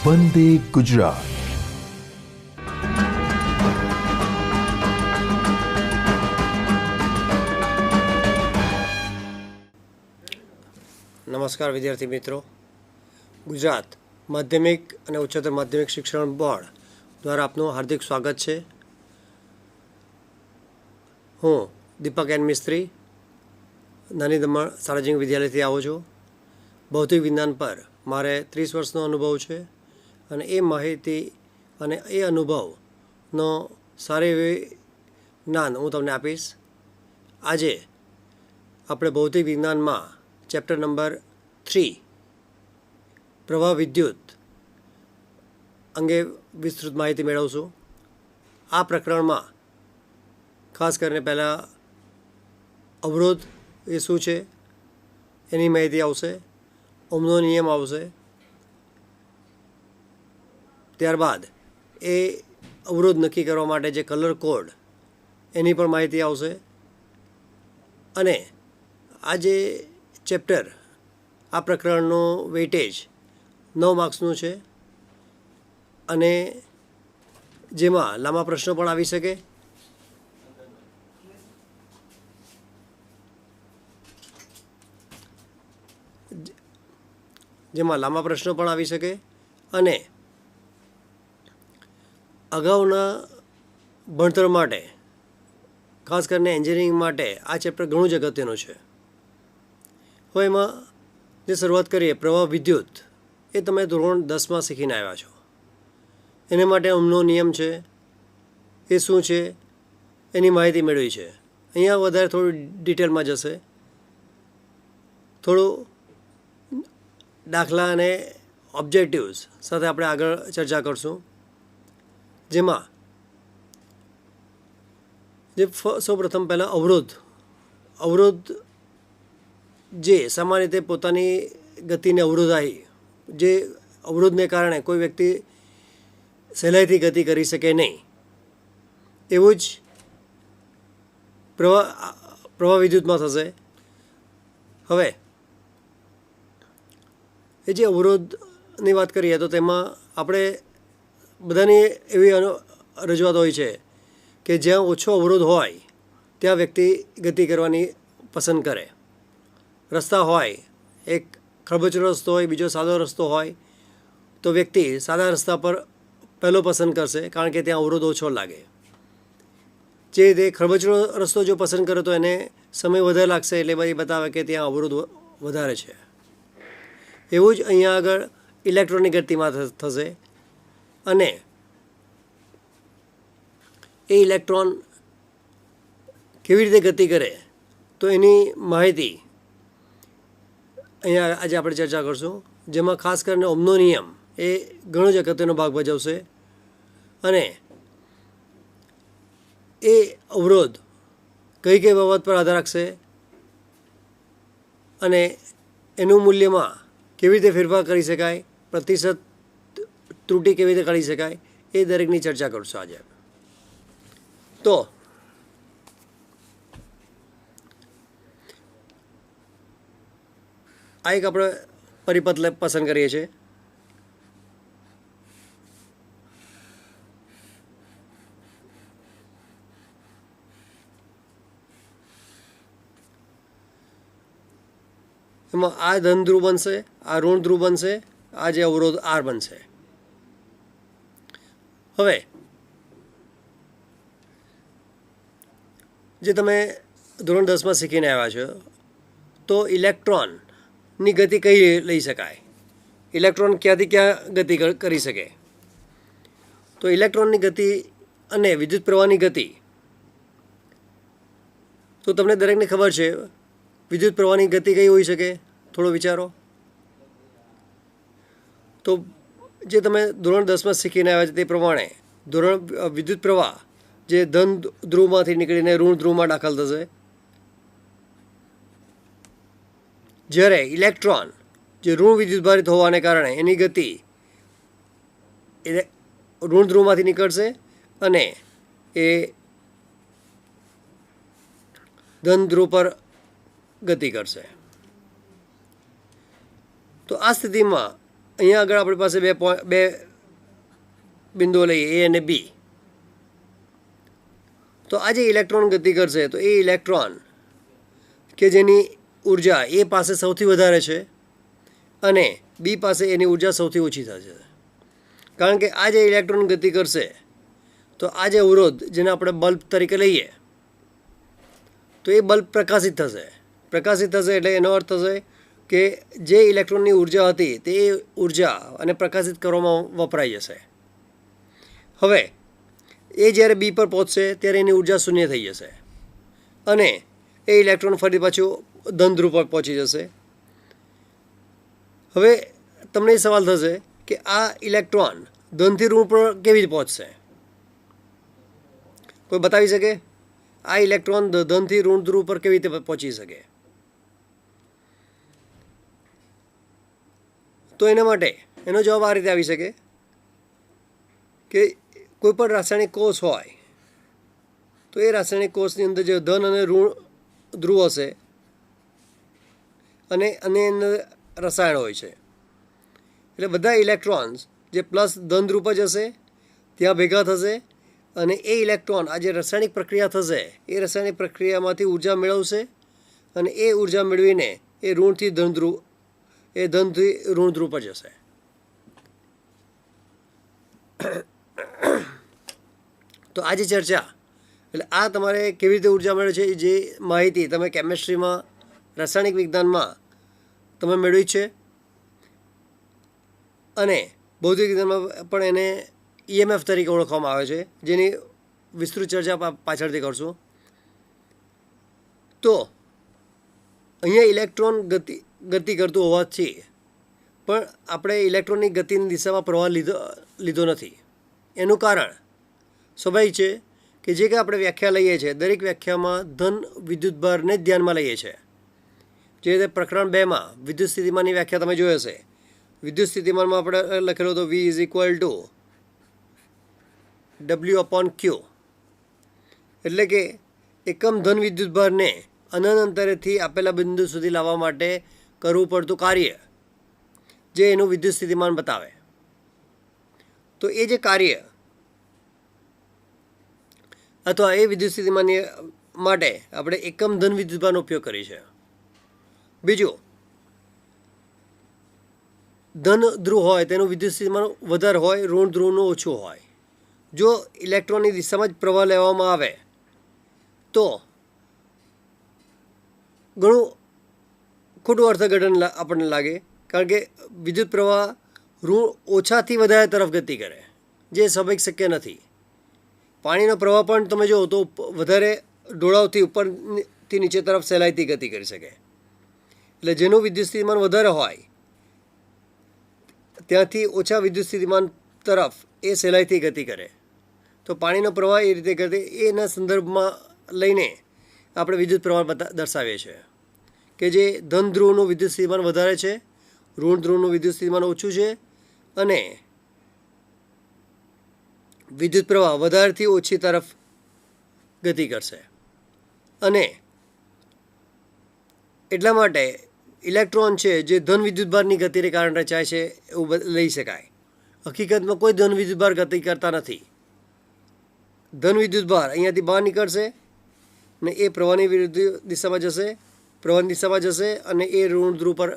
વંદે ગુજરાત. નમસ્કાર વિદ્યાર્થી મિત્રો. ગુજરાત માધ્યમિક અને ઉચ્ચતર માધ્યમિક શિક્ષણ બોર્ડ દ્વારા આપનું હાર્દિક સ્વાગત છે. હું દીપક એન મિસ્ત્રી નાની દમણ સાર્વજનિક વિદ્યાલયથી આવું છું. ભૌતિક વિજ્ઞાન પર મારે 30 વર્ષનો અનુભવ છે અને એ માહિતી અને એ અનુભવનો સારી એવી જ્ઞાન હું તમને આપીશ. આજે આપણે ભૌતિક વિજ્ઞાનમાં ચેપ્ટર નંબર 3 પ્રવાહ વિદ્યુત અંગે વિસ્તૃત માહિતી મેળવશું. આ પ્રકરણમાં ખાસ કરીને પહેલાં અવરોધ એ શું છે એની માહિતી આવશે, ઓહમનો નિયમ આવશે, ત્યારબાદ એ અવરોધ નક્કી કરવા માટે જે કલર કોડ એની પણ માહિતી આવશે. અને આ જે ચેપ્ટર આ પ્રકરણનું વેઇટેજ 9 માર્ક્સનું છે અને જેમાં લાંબા પ્રશ્નો પણ આવી શકે. અને અગાઉના ભણતર માટે ખાસ કરીને એન્જિનિયરિંગ માટે આ ચેપ્ટર ઘણું જ અગત્યનું છે. હવે એમાં જે શરૂઆત કરીએ, પ્રવાહ વિદ્યુત એ તમે ધોરણ 10માં શીખીને આવ્યા છો. એના માટે ઓહમનો નિયમ છે એ શું છે એની માહિતી મેળવી છે. અહીંયા વધારે થોડું ડિટેલમાં જશે, થોડું દાખલા અને ઓબ્જેક્ટિવ્સ સાથે આપણે આગળ ચર્ચા કરશું. જેમાં જે સૌપ્રથમ પહેલાં અવરોધ જે સામાન્ય રીતે પોતાની ગતિને અવરોધાય, જે અવરોધને કારણે કોઈ વ્યક્તિ સહેલાઈથી ગતિ કરી શકે નહીં, એવું જ પ્રવાહ વિદ્યુતમાં થશે. હવે એ જે અવરોધની વાત કરીએ તો તેમાં આપણે બધાની એવી રજૂઆત હોય છે કે જ્યાં ઓછો અવરોધ હોય ત્યાં વ્યક્તિ ગતિ કરવાની પસંદ કરે. રસ્તા હોય, એક ખરબચડો રસ્તો હોય, બીજો સાદો રસ્તો હોય, તો વ્યક્તિ સાદા રસ્તા પર પહેલો પસંદ કરશે કારણ કે ત્યાં અવરોધ ઓછો લાગે. જે રીતે ખરબચડો રસ્તો જો પસંદ કરે તો એને સમય વધારે લાગશે, એટલે એ બતાવે કે ત્યાં અવરોધ વધારે છે. એવું જ અહીંયા આગળ ઇલેક્ટ્રોનની ગતિમાં થશે અને એ ઇલેક્ટ્રોન કેવી રીતે ગતિ કરે તો એની માહિતી અહીંયા આજે આપણે ચર્ચા કરશું. જેમાં ખાસ કરીને ઓહમનો નિયમ એ ઘણો જ અગત્યનો ભાગ ભજવશે અને એ અવરોધ કઈ કઈ બાબત પર આધાર રાખશે અને એનું મૂલ્યમાં કેવી રીતે ફેરફાર કરી શકાય, પ્રતિશત ત્રુટિ કેવી રીતે કાઢી શકાય, એ દરેકની ચર્ચા કરશું આજે. તો આ એક આપણે પરિપથ પસંદ કરીએ છીએ. એમાં આ ધન ધ્રુવ બનશે, આ ઋણ ધ્રુવ બનશે, આ જે અવરોધ આર બનશે. હવે જે તમે ધોરણ 10માં શીખીને આવ્યા છો તો ઇલેક્ટ્રોનની ગતિ કઈ લઈ શકાય, ઇલેક્ટ્રોન ક્યાંથી ક્યાં ગતિ કરી શકે. તો ઇલેક્ટ્રોનની ગતિ અને વિદ્યુત પ્રવાહની ગતિ તો તમને દરેકને ખબર છે. વિદ્યુત પ્રવાહની ગતિ કઈ હોઈ શકે, થોડો વિચારો. તો જે તમે ધોરણ 10માં શીખીને આવ્યા છે તે પ્રમાણે વિદ્યુત પ્રવાહ જે ધન ધ્રુવમાંથી નીકળીને ઋણ ધ્રુવમાં દાખલ થશે, જ્યારે ઇલેક્ટ્રોન જે ઋણ વિદ્યુતભારિત હોવાને કારણે એની ગતિ ઋણ ધ્રુવમાંથી નીકળશે અને એ ધન ધ્રુવ પર ગતિ કરશે. તો આ સ્થિતિમાં અહીંયા આગળ આપણી પાસે બે બિંદુઓ લઈએ, એ અને બી. તો આ જે ઇલેક્ટ્રોન ગતિ કરશે તો એ ઇલેક્ટ્રોન કે જેની ઉર્જા એ પાસે સૌથી વધારે છે અને બી પાસે એની ઉર્જા સૌથી ઓછી થશે. કારણ કે આ જે ઇલેક્ટ્રોન ગતિ કરશે તો આ જે અવરોધ જેને આપણે બલ્બ તરીકે લઈએ તો એ બલ્બ પ્રકાશિત થશે. પ્રકાશિત થશે એટલે એનો અર્થ થશે કે જે ઇલેક્ટ્રોનની ઉર્જા હતી તે ઉર્જા અને પ્રકાશિત કરવામાં વપરાઈ જશે. હવે એ જ્યારે બી પર પહોંચશે ત્યારે એની ઉર્જા શૂન્ય થઈ જશે અને એ ઇલેક્ટ્રોન ફરી પાછું ધન ધ્રુવ પર પહોંચી જશે. હવે તમને એ સવાલ થશે કે આ ઇલેક્ટ્રોન ધનથી ઋણ પર કેવી રીતે પહોંચશે? કોઈ બતાવી શકે? આ ઇલેક્ટ્રોન ધનથી ઋણ ધ્રુવ પર કેવી રીતે પહોંચી શકે? તો એના માટે એનો જવાબ આ રીતે આવી શકે કે કોઈ પણ રાસાયણિક કોષ હોય તો એ રાસાયણિક કોષની અંદર જે ધન અને ઋણ ધ્રુવ હશે અને અંદર રસાયણ હોય છે. એટલે બધા ઇલેક્ટ્રોન્સ જે પ્લસ ધન ધ્રુવ પર જશે, ત્યાં ભેગા થશે અને એ ઇલેક્ટ્રોન આ જે રાસાયણિક પ્રક્રિયા થશે એ રાસાયણિક પ્રક્રિયામાંથી ઉર્જા મેળવશે અને એ ઉર્જા મેળવીને એ ઋણથી ધન ધ્રુવ ધનથી ઋણ ધ્રુવ પર જશે. તો આ જે ચર્ચા, એટલે આ તમારે કેવી રીતે ઉર્જા મળે છે જે માહિતી તમે કેમેસ્ટ્રીમાં, રાસાયણિક વિજ્ઞાનમાં તમે મેળવી છે અને ભૌતિક વિજ્ઞાનમાં પણ એને EMF તરીકે ઓળખવામાં આવે છે, જેની વિસ્તૃત ચર્ચા પાછળથી કરશું. તો અહીંયા ઇલેક્ટ્રોન ગતિ કરતું હોવાથી પણ આપણે ઇલેક્ટ્રોનની ગતિની દિશામાં પ્રવાહ લીધો નથી. એનું કારણ સ્વાભાવિક છે કે જે કંઈ આપણે વ્યાખ્યા લઈએ છીએ દરેક વ્યાખ્યામાં ધન વિદ્યુતભારને જ ધ્યાનમાં લઈએ છીએ. જે રીતે પ્રકરણ 2માં વિદ્યુત સ્થિતિમાનની વ્યાખ્યા તમે જોઈ હશે. વિદ્યુત સ્થિતિમાનમાં આપણે લખેલો હતો V = W/Q. એટલે કે એકમ ધન વિદ્યુતભારને અનંત અંતરેથી આપેલા બિંદુ સુધી લાવવા માટે કરવું પડતું કાર્ય જે એનું વિદ્યુત સ્થિતિમાન બતાવે. તો એ જે કાર્ય અથવા એ વિદ્યુત સ્થિતિમાન માટે આપણે એકમ ધન વિદ્યુતભારનો ઉપયોગ કરીએ છીએ. બીજું, ધન ધ્રુવ હોય તેનું વિદ્યુત સ્થિતિમાન વધારે હોય, ઋણ ધ્રુવનું ઓછું હોય. જો ઇલેક્ટ્રોનની દિશામાં જ પ્રવાહ લેવામાં આવે તો ઘણું ખોટું અર્થઘટન આપણને લાગે, કારણ કે વિદ્યુત પ્રવાહ ઋણ ઓછાથી વધારે તરફ ગતિ કરે, જે સ્વાભાવિક શક્ય નથી. પાણીનો પ્રવાહ પણ તમે જુઓ તો વધારે ઢોળાવથી ઉપરથી નીચે તરફ સહેલાઈથી ગતિ કરી શકે. એટલે જેનું વિદ્યુત સ્થિતિમાન વધારે હોય ત્યાંથી ઓછા વિદ્યુત સ્થિતિમાન તરફ એ સહેલાઈથી ગતિ કરે. તો પાણીનો પ્રવાહ એ રીતે કરે, એના સંદર્ભમાં લઈને આપણે વિદ્યુત પ્રવાહ દર્શાવીએ છીએ કે જે ધન ધ્રુવનું વિદ્યુત સ્થિતિમાન વધારે છે, ઋણ ધ્રુવનું વિદ્યુત સ્થિતિમાન ઓછું છે અને વિદ્યુત પ્રવાહ વધારેથી ઓછી તરફ ગતિ કરશે. અને એટલા માટે ઇલેક્ટ્રોન છે જે ધન વિદ્યુતભારની ગતિને કારણે રચાય છે એવું લઈ શકાય. હકીકતમાં કોઈ ધન વિદ્યુતભાર ગતિ કરતા નથી. ધન વિદ્યુતભાર અહીંયાથી બહાર નીકળશે ને એ પ્રવાહની વિરુદ્ધ દિશામાં જશે, પ્રવાહની દિશામાં જશે અને એ ઋણ ધ્રુવ પર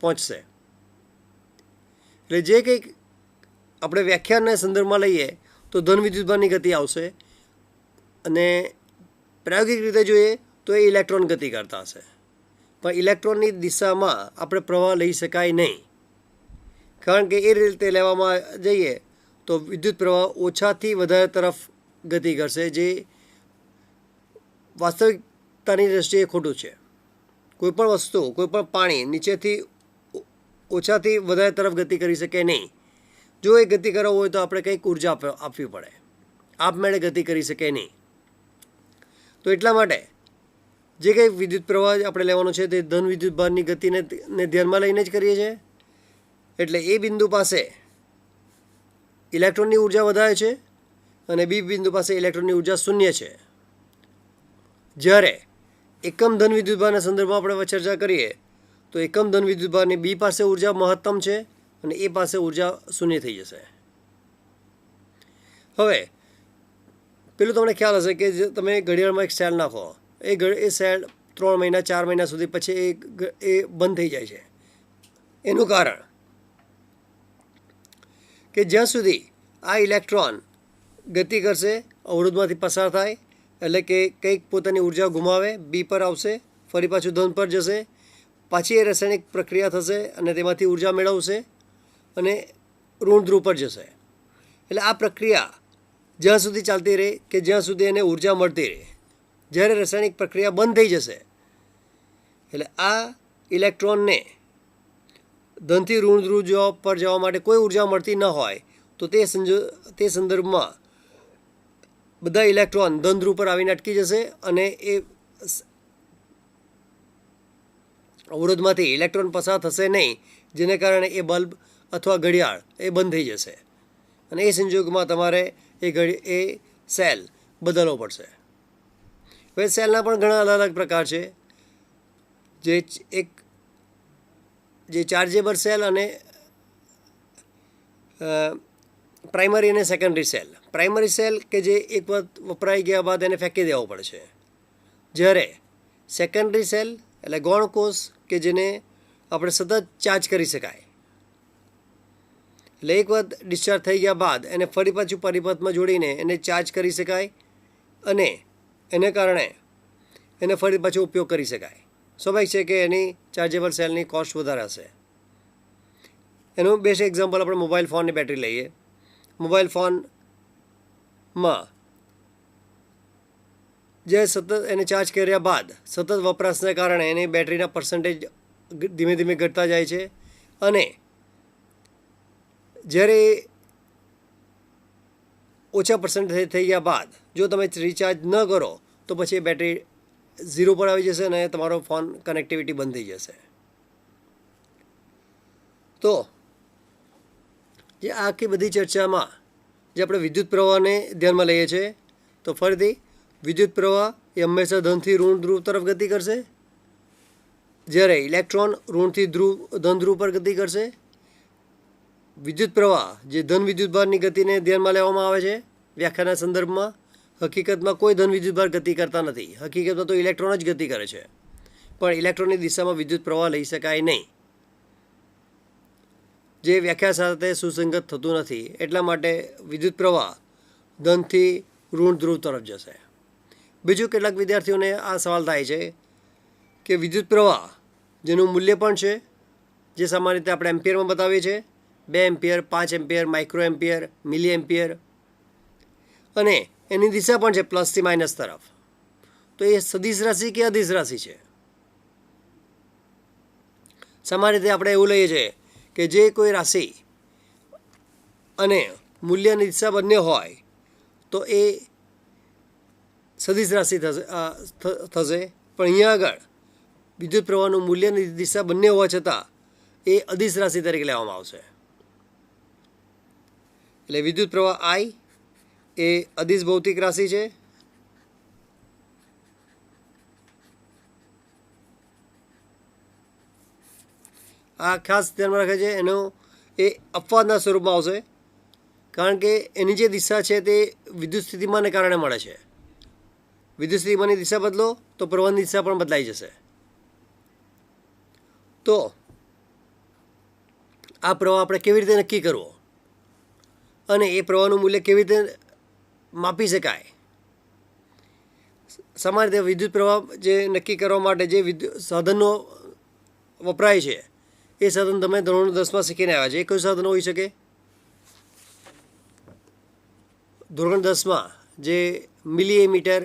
પહોંચશે. એટલે જે કંઈક આપણે વ્યાખ્યાનના સંદર્ભમાં લઈએ તો ધન વિદ્યુતભારની ગતિ આવશે અને પ્રાયોગિક રીતે જોઈએ તો એ ઇલેક્ટ્રોન ગતિ કરતા હશે. પણ ઇલેક્ટ્રોનની દિશામાં આપણે પ્રવાહ લઈ શકાય નહીં, કારણ કે એ રીતે લેવામાં જઈએ તો વિદ્યુત પ્રવાહ ઓછાથી વધારે તરફ ગતિ કરશે, જે વાસ્તવિકતાની દૃષ્ટિએ ખોટું છે. કોઈપણ વસ્તુ, કોઈપણ પાણી નીચેથી ઓછાથી વધારે તરફ ગતિ કરી શકે નહીં. જો એ ગતિ કરવો હોય તો આપણે કંઈક ઉર્જા આપવી પડે, આપમેળે ગતિ કરી શકે નહીં. તો એટલા માટે જે કંઈ વિદ્યુત પ્રવાહ આપણે લેવાનો છે તે ધન વિદ્યુતભારની ગતિને ધ્યાનમાં લઈને જ કરીએ છીએ. એટલે એ બિંદુ પાસે ઇલેક્ટ્રોનની ઉર્જા વધારે છે અને બી બિંદુ પાસે ઇલેક્ટ્રોનની ઉર્જા શૂન્ય છે. જ્યારે એકમ ધન વિદ્યુતભારના સંદર્ભમાં આપણે ચર્ચા કરીએ તો એકમ ધન વિદ્યુતભારની બી પાસે ઉર્જા મહત્તમ છે અને એ પાસે ઉર્જા શૂન્ય થઈ જશે. હવે પેલું તમને ખ્યાલ હશે કે જે તમે ઘડિયાળમાં એક સેલ નાખો, એ સેલ 3 મહિના 4 મહિના સુધી પછી એ બંધ થઈ જાય છે. એનું કારણ કે જ્યાં સુધી આ ઇલેક્ટ્રોન ગતિ કરશે, અવરોધમાંથી પસાર થાય, એટલે કે કંઈક પોતાની ઉર્જા ગુમાવે, બી પર આવશે, ફરી પાછું ધન પર જશે, પાછી એ રાસાયણિક પ્રક્રિયા થશે અને તેમાંથી ઉર્જા મેળવશે અને ઋણ ધ્રુવ પર જશે. એટલે આ પ્રક્રિયા જ્યાં સુધી ચાલતી રહે કે જ્યાં સુધી એને ઉર્જા મળતી રહે. જ્યારે રાસાયણિક પ્રક્રિયા બંધ થઈ જશે એટલે આ ઇલેક્ટ્રોનને ધનથી ઋણ ધ્રુવ પર જવા માટે કોઈ ઉર્જા મળતી ન હોય તો તે સંદર્ભમાં બધા ઇલેક્ટ્રોન ધન ધ્રુવ પર આવીને અટકી જશે અને એ અવરોધમાંથી ઇલેક્ટ્રોન પસાર થશે નહીં, જેને કારણે એ બલ્બ અથવા ઘડિયાળ એ બંધ થઈ જશે અને એ સંજોગોમાં તમારે એ સેલ બદલવો પડશે. હવે સેલના પણ ઘણા અલગ અલગ પ્રકાર છે, જે ચાર્જેબલ સેલ અને પ્રાઇમરી અને સેકન્ડરી સેલ. પ્રાઇમરી સેલ કે જે એક વખત વપરાઈ ગયા બાદ એને ફેંકી દેવો પડે છે, જ્યારે સેકન્ડરી સેલ એટલે ગૌણ કોષ કે જેને આપણે સતત ચાર્જ કરી શકાય. એટલે એક વખત ડિસ્ચાર્જ થઈ ગયા બાદ એને ફરી પાછું પરિપથમાં જોડીને એને ચાર્જ કરી શકાય અને એને કારણે એને ફરી પાછો ઉપયોગ કરી શકાય. સ્વાભાવિક છે કે એની ચાર્જેબલ સેલની કોસ્ટ વધારે હશે. એનું બેસ્ટ એક્ઝામ્પલ આપણે મોબાઈલ ફોનની બેટરી લઈએ. મોબાઈલ ફોનમાં જે સતત એને ચાર્જ કર્યા બાદ સતત વપરાશને કારણે એની બેટરીના પર્સન્ટેજ ધીમે ધીમે ઘટતા જાય છે અને જ્યારે ઓછા પર્સન્ટેજ થઈ ગયા બાદ જો તમે રિચાર્જ ન કરો તો પછી એ બેટરી 0 પર આવી જશે અને તમારો ફોન કનેક્ટિવિટી બંધ થઈ જશે. તો જે આખી બધી ચર્ચામાં જે આપણે વિદ્યુત પ્રવાહને ધ્યાનમાં લઈએ છીએ, તો ફરીથી વિદ્યુત પ્રવાહ એ હંમેશા ધનથી ઋણ ધ્રુવ તરફ ગતિ કરશે, જ્યારે ઇલેક્ટ્રોન ઋણથી ધન ધ્રુવ પર ગતિ કરશે. વિદ્યુત પ્રવાહ જે ધન વિદ્યુતભારની ગતિને ધ્યાનમાં લેવામાં આવે છે વ્યાખ્યાના સંદર્ભમાં, હકીકતમાં કોઈ ધન વિદ્યુતભાર ગતિ કરતા નથી. હકીકતમાં તો ઇલેક્ટ્રોન જ ગતિ કરે છે, પણ ઇલેક્ટ્રોનની દિશામાં વિદ્યુત પ્રવાહ લઈ શકાય નહીં, જે વ્યાખ્યા સાથે સુસંગત થતું નથી. એટલા માટે વિદ્યુત પ્રવાહ ધનથી ઋણ ધ્રુવ તરફ જશે. બીજું, કેટલાક વિદ્યાર્થીઓને આ સવાલ થાય છે કે વિદ્યુત પ્રવાહ જેનું મૂલ્ય પણ છે, જે સામાન્ય રીતે આપણે એમ્પિયરમાં બતાવીએ છીએ, 2 એમ્પિયર, 5 એમ્પિયર, માઇક્રો એમ્પિયર, મિલી એમ્પિયર, અને એની દિશા પણ છે પ્લસથી માઇનસ તરફ. તો એ સદિશ રાશિ કે અદિશ રાશિ છે? સામાન્ય રીતે આપણે એવું લઈએ છીએ કે જે કોઈ રાશિ અને મૂલ્યની દિશા બંને હોય તો એ સદિશ રાશિ થશે. પણ અહીંયા આગળ વિદ્યુત પ્રવાહનું મૂલ્યની દિશા બંને હોવા છતાં એ અદિશ રાશિ તરીકે લેવામાં આવશે. એટલે વિદ્યુત પ્રવાહ I એ અદિશ ભૌતિક રાશિ છે. આ ખાસ ધ્યાનમાં રાખે છે. એનો એ અપવાદના સ્વરૂપમાં આવશે, કારણ કે એની જે દિશા છે તે વિદ્યુત સ્થિતિમાનને કારણે મળે છે. વિદ્યુત સ્થિતિમાનની દિશા બદલો તો પ્રવાહની દિશા પણ બદલાઈ જશે. તો આ પ્રવાહ આપણે કેવી રીતે નક્કી કરવો અને એ પ્રવાહનું મૂલ્ય કેવી રીતે માપી શકાય? સામાન્ય રીતે વિદ્યુત પ્રવાહ જે નક્કી કરવા માટે જે સાધનો વપરાય છે એ સાધન તમે ધોરણ 10માં શીખીને આવ્યા છે. એ કયું સાધન હોઈ શકે? ધોરણ 10માં જે મિલીમીટર,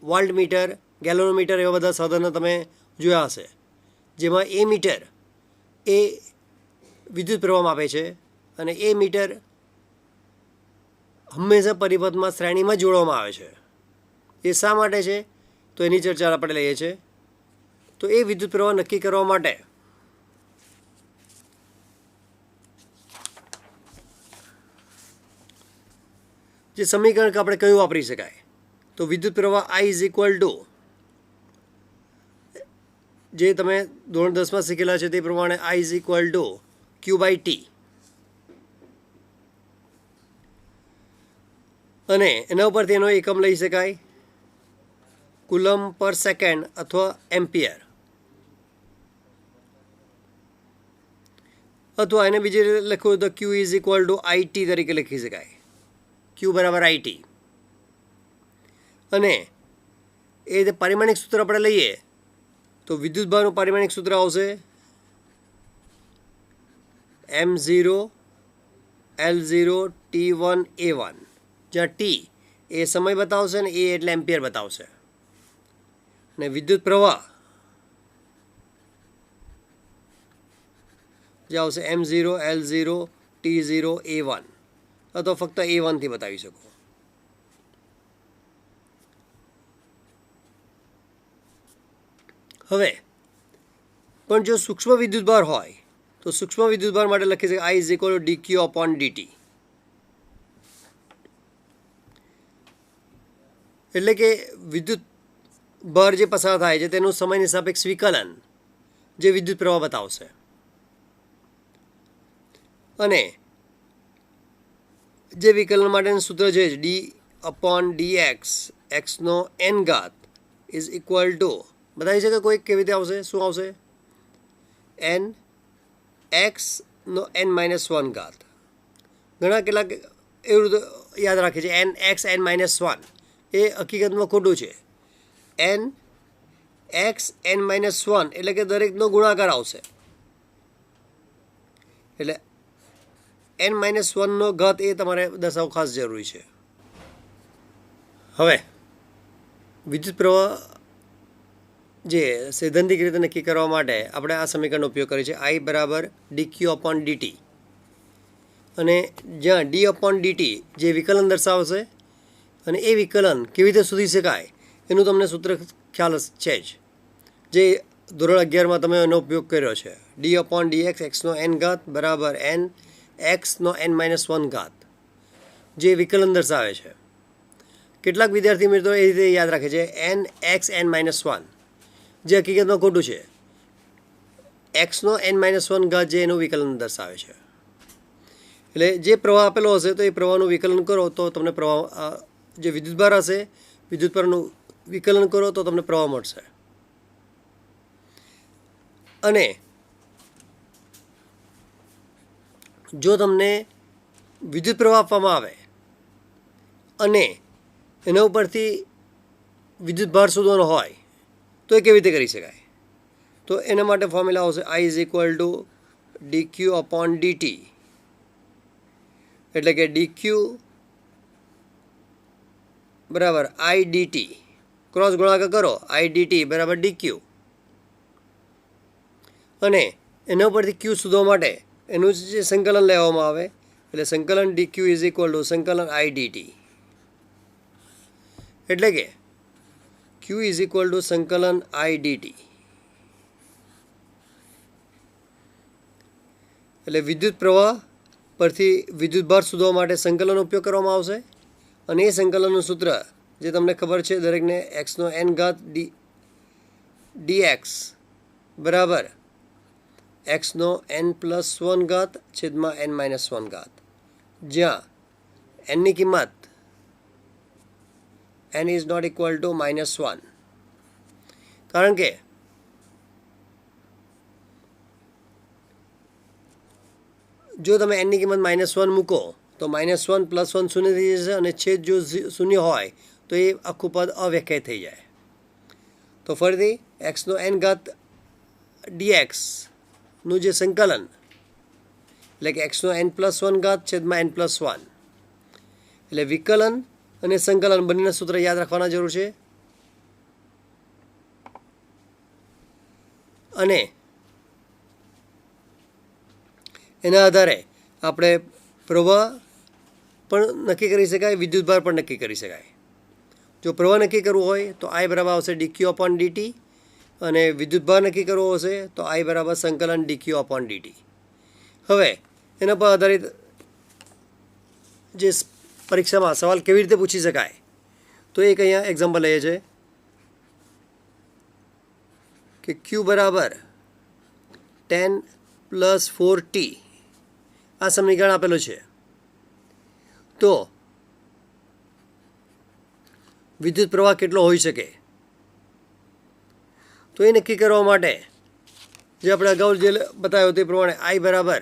વોલ્ટમીટર, ગેલોનોમીટર એવા બધા સાધનો તમે જોયા હશે, જેમાં એ મીટર એ વિદ્યુત પ્રવાહ માપે છે અને એ મીટર હંમેશા પરિપથમાં શ્રેણીમાં જોડવામાં આવે છે. એ શા માટે છે તો એની ચર્ચા આપણે લઈએ છીએ. તો એ વિદ્યુત પ્રવાહ નક્કી કરવા માટે જે સમીકરણ આપણે કયું વાપરી શકાય? તો વિદ્યુત પ્રવાહ I ઇઝ ઇક્વલ ટુ, જે તમે ધોરણ 10માં શીખેલા છે તે પ્રમાણે I is equal two Q Q/T અને એના ઉપરથી એનો એકમ લઈ શકાય કુલમ પર સેકન્ડ અથવા એમ્પિયર, અથવા એને બીજી રીતે લખવું તો Q = IT તરીકે લખી શકાય, Q = IT. અને એ જે પારિમાણિક સૂત્ર આપણે લઈએ તો વિદ્યુતભારનું પારિમાણિક સૂત્ર આવશે M0 L0 T1 A1, જ્યાં T એ સમય બતાવશે ને A એટલે એમ્પિયર બતાવશે, ને વિદ્યુત પ્રવાહ જે આવશે M0 L0 T0 A1, અથવા ફક્ત A1 થી બતાવી શકો. હવે પણ જો સૂક્ષ્મ વિદ્યુતભાર હોય તો સૂક્ષ્મ વિદ્યુતભાર માટે લખી શકાય I = dq/dt. એટલે કે વિદ્યુત ભાર જે પસાર થાય છે તેનું સમયની સાપેક્ષ વિકલન જે વિદ્યુત પ્રવાહ બતાવશે. અને જે વિકલન માટેનું સૂત્ર છે d/dx x⁻n = બતાવી શકે કોઈ કેવી રીતે આવશે? શું આવશે? n x⁻n-1. ઘણા કેટલાક એવું યાદ રાખે છે n(x(n-1). એ હકીકતમાં ખોટું છે. n x(n-1) એટલે કે દરેકનો ગુણાકાર આવશે, એટલે n-1 એ તમારે દર્શાવવું ખાસ જરૂરી છે. હવે વિદ્યુત પ્રવાહ જે સૈદ્ધાંતિક રીતે નક્કી કરવા માટે આપણે આ સમીકરણનો ઉપયોગ કરીએ છીએ I = dq/dt. અને જ્યાં d/dt જે વિકલન દર્શાવશે અને એ વિકલન કેવી રીતે શોધી શકાય એનું તમને સૂત્ર ખ્યાલ છે જ, જે ધોરણ 11માં તમે એનો ઉપયોગ કર્યો છે. d/dx x⁻n = n x⁻n-1, જે વિકલન દર્શાવે છે. કેટલાક વિદ્યાર્થી મિત્રો એ રીતે યાદ રાખે છે n x(n-1), જે હકીકતમાં ખોટું છે. x⁻n-1 જે એનું વિકલન દર્શાવે છે. એટલે જે પ્રવાહ આપેલો હશે તો એ પ્રવાહનું વિકલન કરો તો તમને પ્રવાહ, જે વિદ્યુતભાર હશે વિદ્યુતભારનું વિકલન કરો તો તમને પ્રવાહ મળશે. અને જો તમને વિદ્યુત પ્રવાહ આપવામાં આવે અને એના ઉપરથી વિદ્યુતભાર શોધવાનો હોય તો એ કેવી રીતે કરી શકાય? તો એના માટે ફોર્મ્યુલા આવશે I = dq/dt. એટલે કે dq = I/dt, ક્રોસ ગુણાકાર કરો I/dt = dq. અને એના ઉપરથી q શોધવા માટે એનું જે સંકલન લેવામાં આવે એટલે સંકલન dq = સંકલન I/dt. એટલે કે q = સંકલન I/dt. એટલે વિદ્યુત પ્રવાહ પરથી વિદ્યુતભાર શોધવા માટે સંકલનનો ઉપયોગ કરવામાં આવશે. અને એ સંકલનનું સૂત્ર જે તમને ખબર છે દરેકને x⁻n dx = x⁻n+1/n-1, જ્યાં n ની કિંમત n ≠ -1. કારણ કે જો તમે n ની કિંમત -1 મૂકો તો -1 + 1 શૂન્ય થઈ જશે, અને છેદ જો શૂન્ય હોય તો એ આખું પદ અવ્યાખ્યાયિત થઈ જાય. તો ફરીથી x⁻n dx નું જે સંકલન એટલે કે x⁻n+1/n+1, એટલે વિકલન અને સંકલન બંનેના સૂત્ર યાદ રાખવાના જરૂર છે. અને એના આધારે આપણે પ્રવાહ પણ નક્કી કરી શકાય, વિદ્યુતભાર પણ નક્કી કરી શકાય. જો પ્રવાહ નક્કી કરવું હોય તો I = આવશે dq/dt, અને વિદ્યુતભાર નક્કી કરવો હશે તો I = સંકલન dq/dt. હવે એના પર આધારિત જે પરીક્ષામાં સવાલ કેવી રીતે પૂછી શકાય તો એક અહીંયા એક્ઝામ્પલ લઈએ છે કે q = 10 + 4t આ સમીકરણ આપેલું છે. તો વિદ્યુત પ્રવાહ કેટલો હોઈ શકે, તો એ નક્કી કરવા માટે જે આપણે અગાઉ જે બતાવ્યો તે પ્રમાણે I બરાબર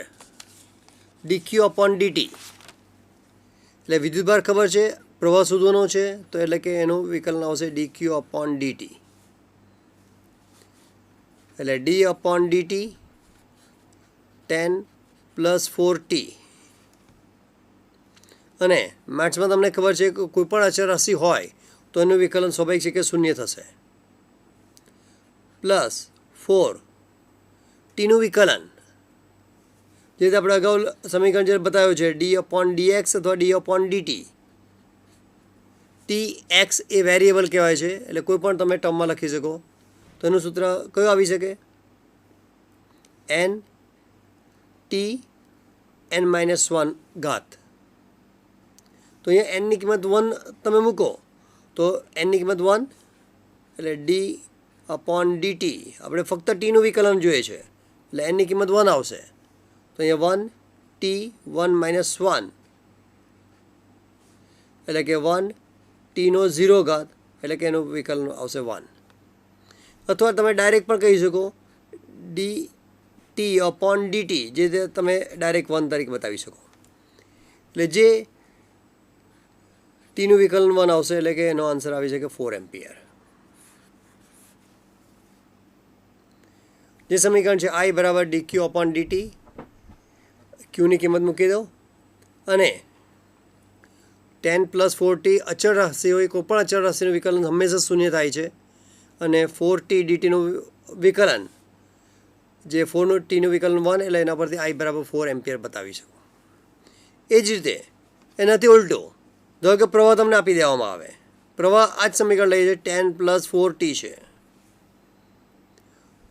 dq અપોન dt, એટલે વિદ્યુતભાર ખબર છે, પ્રવાહ શોધવાનો છે, તો એટલે કે એનું વિકલન આવશે dq અપોન dt. એટલે d અપોન dt 10 + 4t, અને મેથ્સમાં તમને ખબર છે કે કોઈ પણ અચળ રાશિ હોય તો એનું વિકલન સ્વાભાવિક છે કે શૂન્ય થશે, પ્લસ 4 ટીનું વિકલન જે રીતે આપણે અગાઉ સમીકરણ જે બતાવ્યું છે ડી અપોન dx અથવા D upon dt. T X એ વેરિયેબલ કહેવાય છે, એટલે કોઈ પણ તમે ટર્મમાં લખી શકો. તો એનું સૂત્ર કયું આવી શકે? n ટી n-1 ઘાત. તો અહીંયા n ની કિંમત 1 તમે મૂકો તો n ની કિંમત 1, એટલે ડી અપોન ડીટી આપણે ફક્ત ટીનું વિકલન જોઈએ છે, એટલે n ની કિંમત 1 આવશે. તો અહીંયા 1 ટી 1-1, એટલે કે 1 ટીનો 0 ઘાત, એટલે કે એનું વિકલન આવશે 1. અથવા તમે ડાયરેક્ટ પણ કહી શકો ડી ટી અપોન ડીટી, જે તમે ડાયરેક્ટ 1 તરીકે બતાવી શકો. એટલે જે ટીનું વિકલન 1 આવશે, એટલે કે એનો આન્સર આવી શકે 4 એમ્પિયર. જે સમીકરણ છે I બરાબર dq અપોન dt, ક્યુની કિંમત મૂકી દો, અને 10 + 4t અચળ રાશિ હોય, કોઈ પણ અચળ રાશિનું વિકલન હંમેશા શૂન્ય થાય છે, અને 4t ડીટીનું વિકલન જે 4નું ટીનું વિકલન 1, એટલે એના પરથી I બરાબર 4 એમ્પિયર બતાવી શકો. એ જ રીતે એનાથી ઉલટું, ધારો કે પ્રવાહ તમને આપી દેવામાં આવે, પ્રવાહ આ જ સમીકરણ લઈએ છે 10 + 4t છે,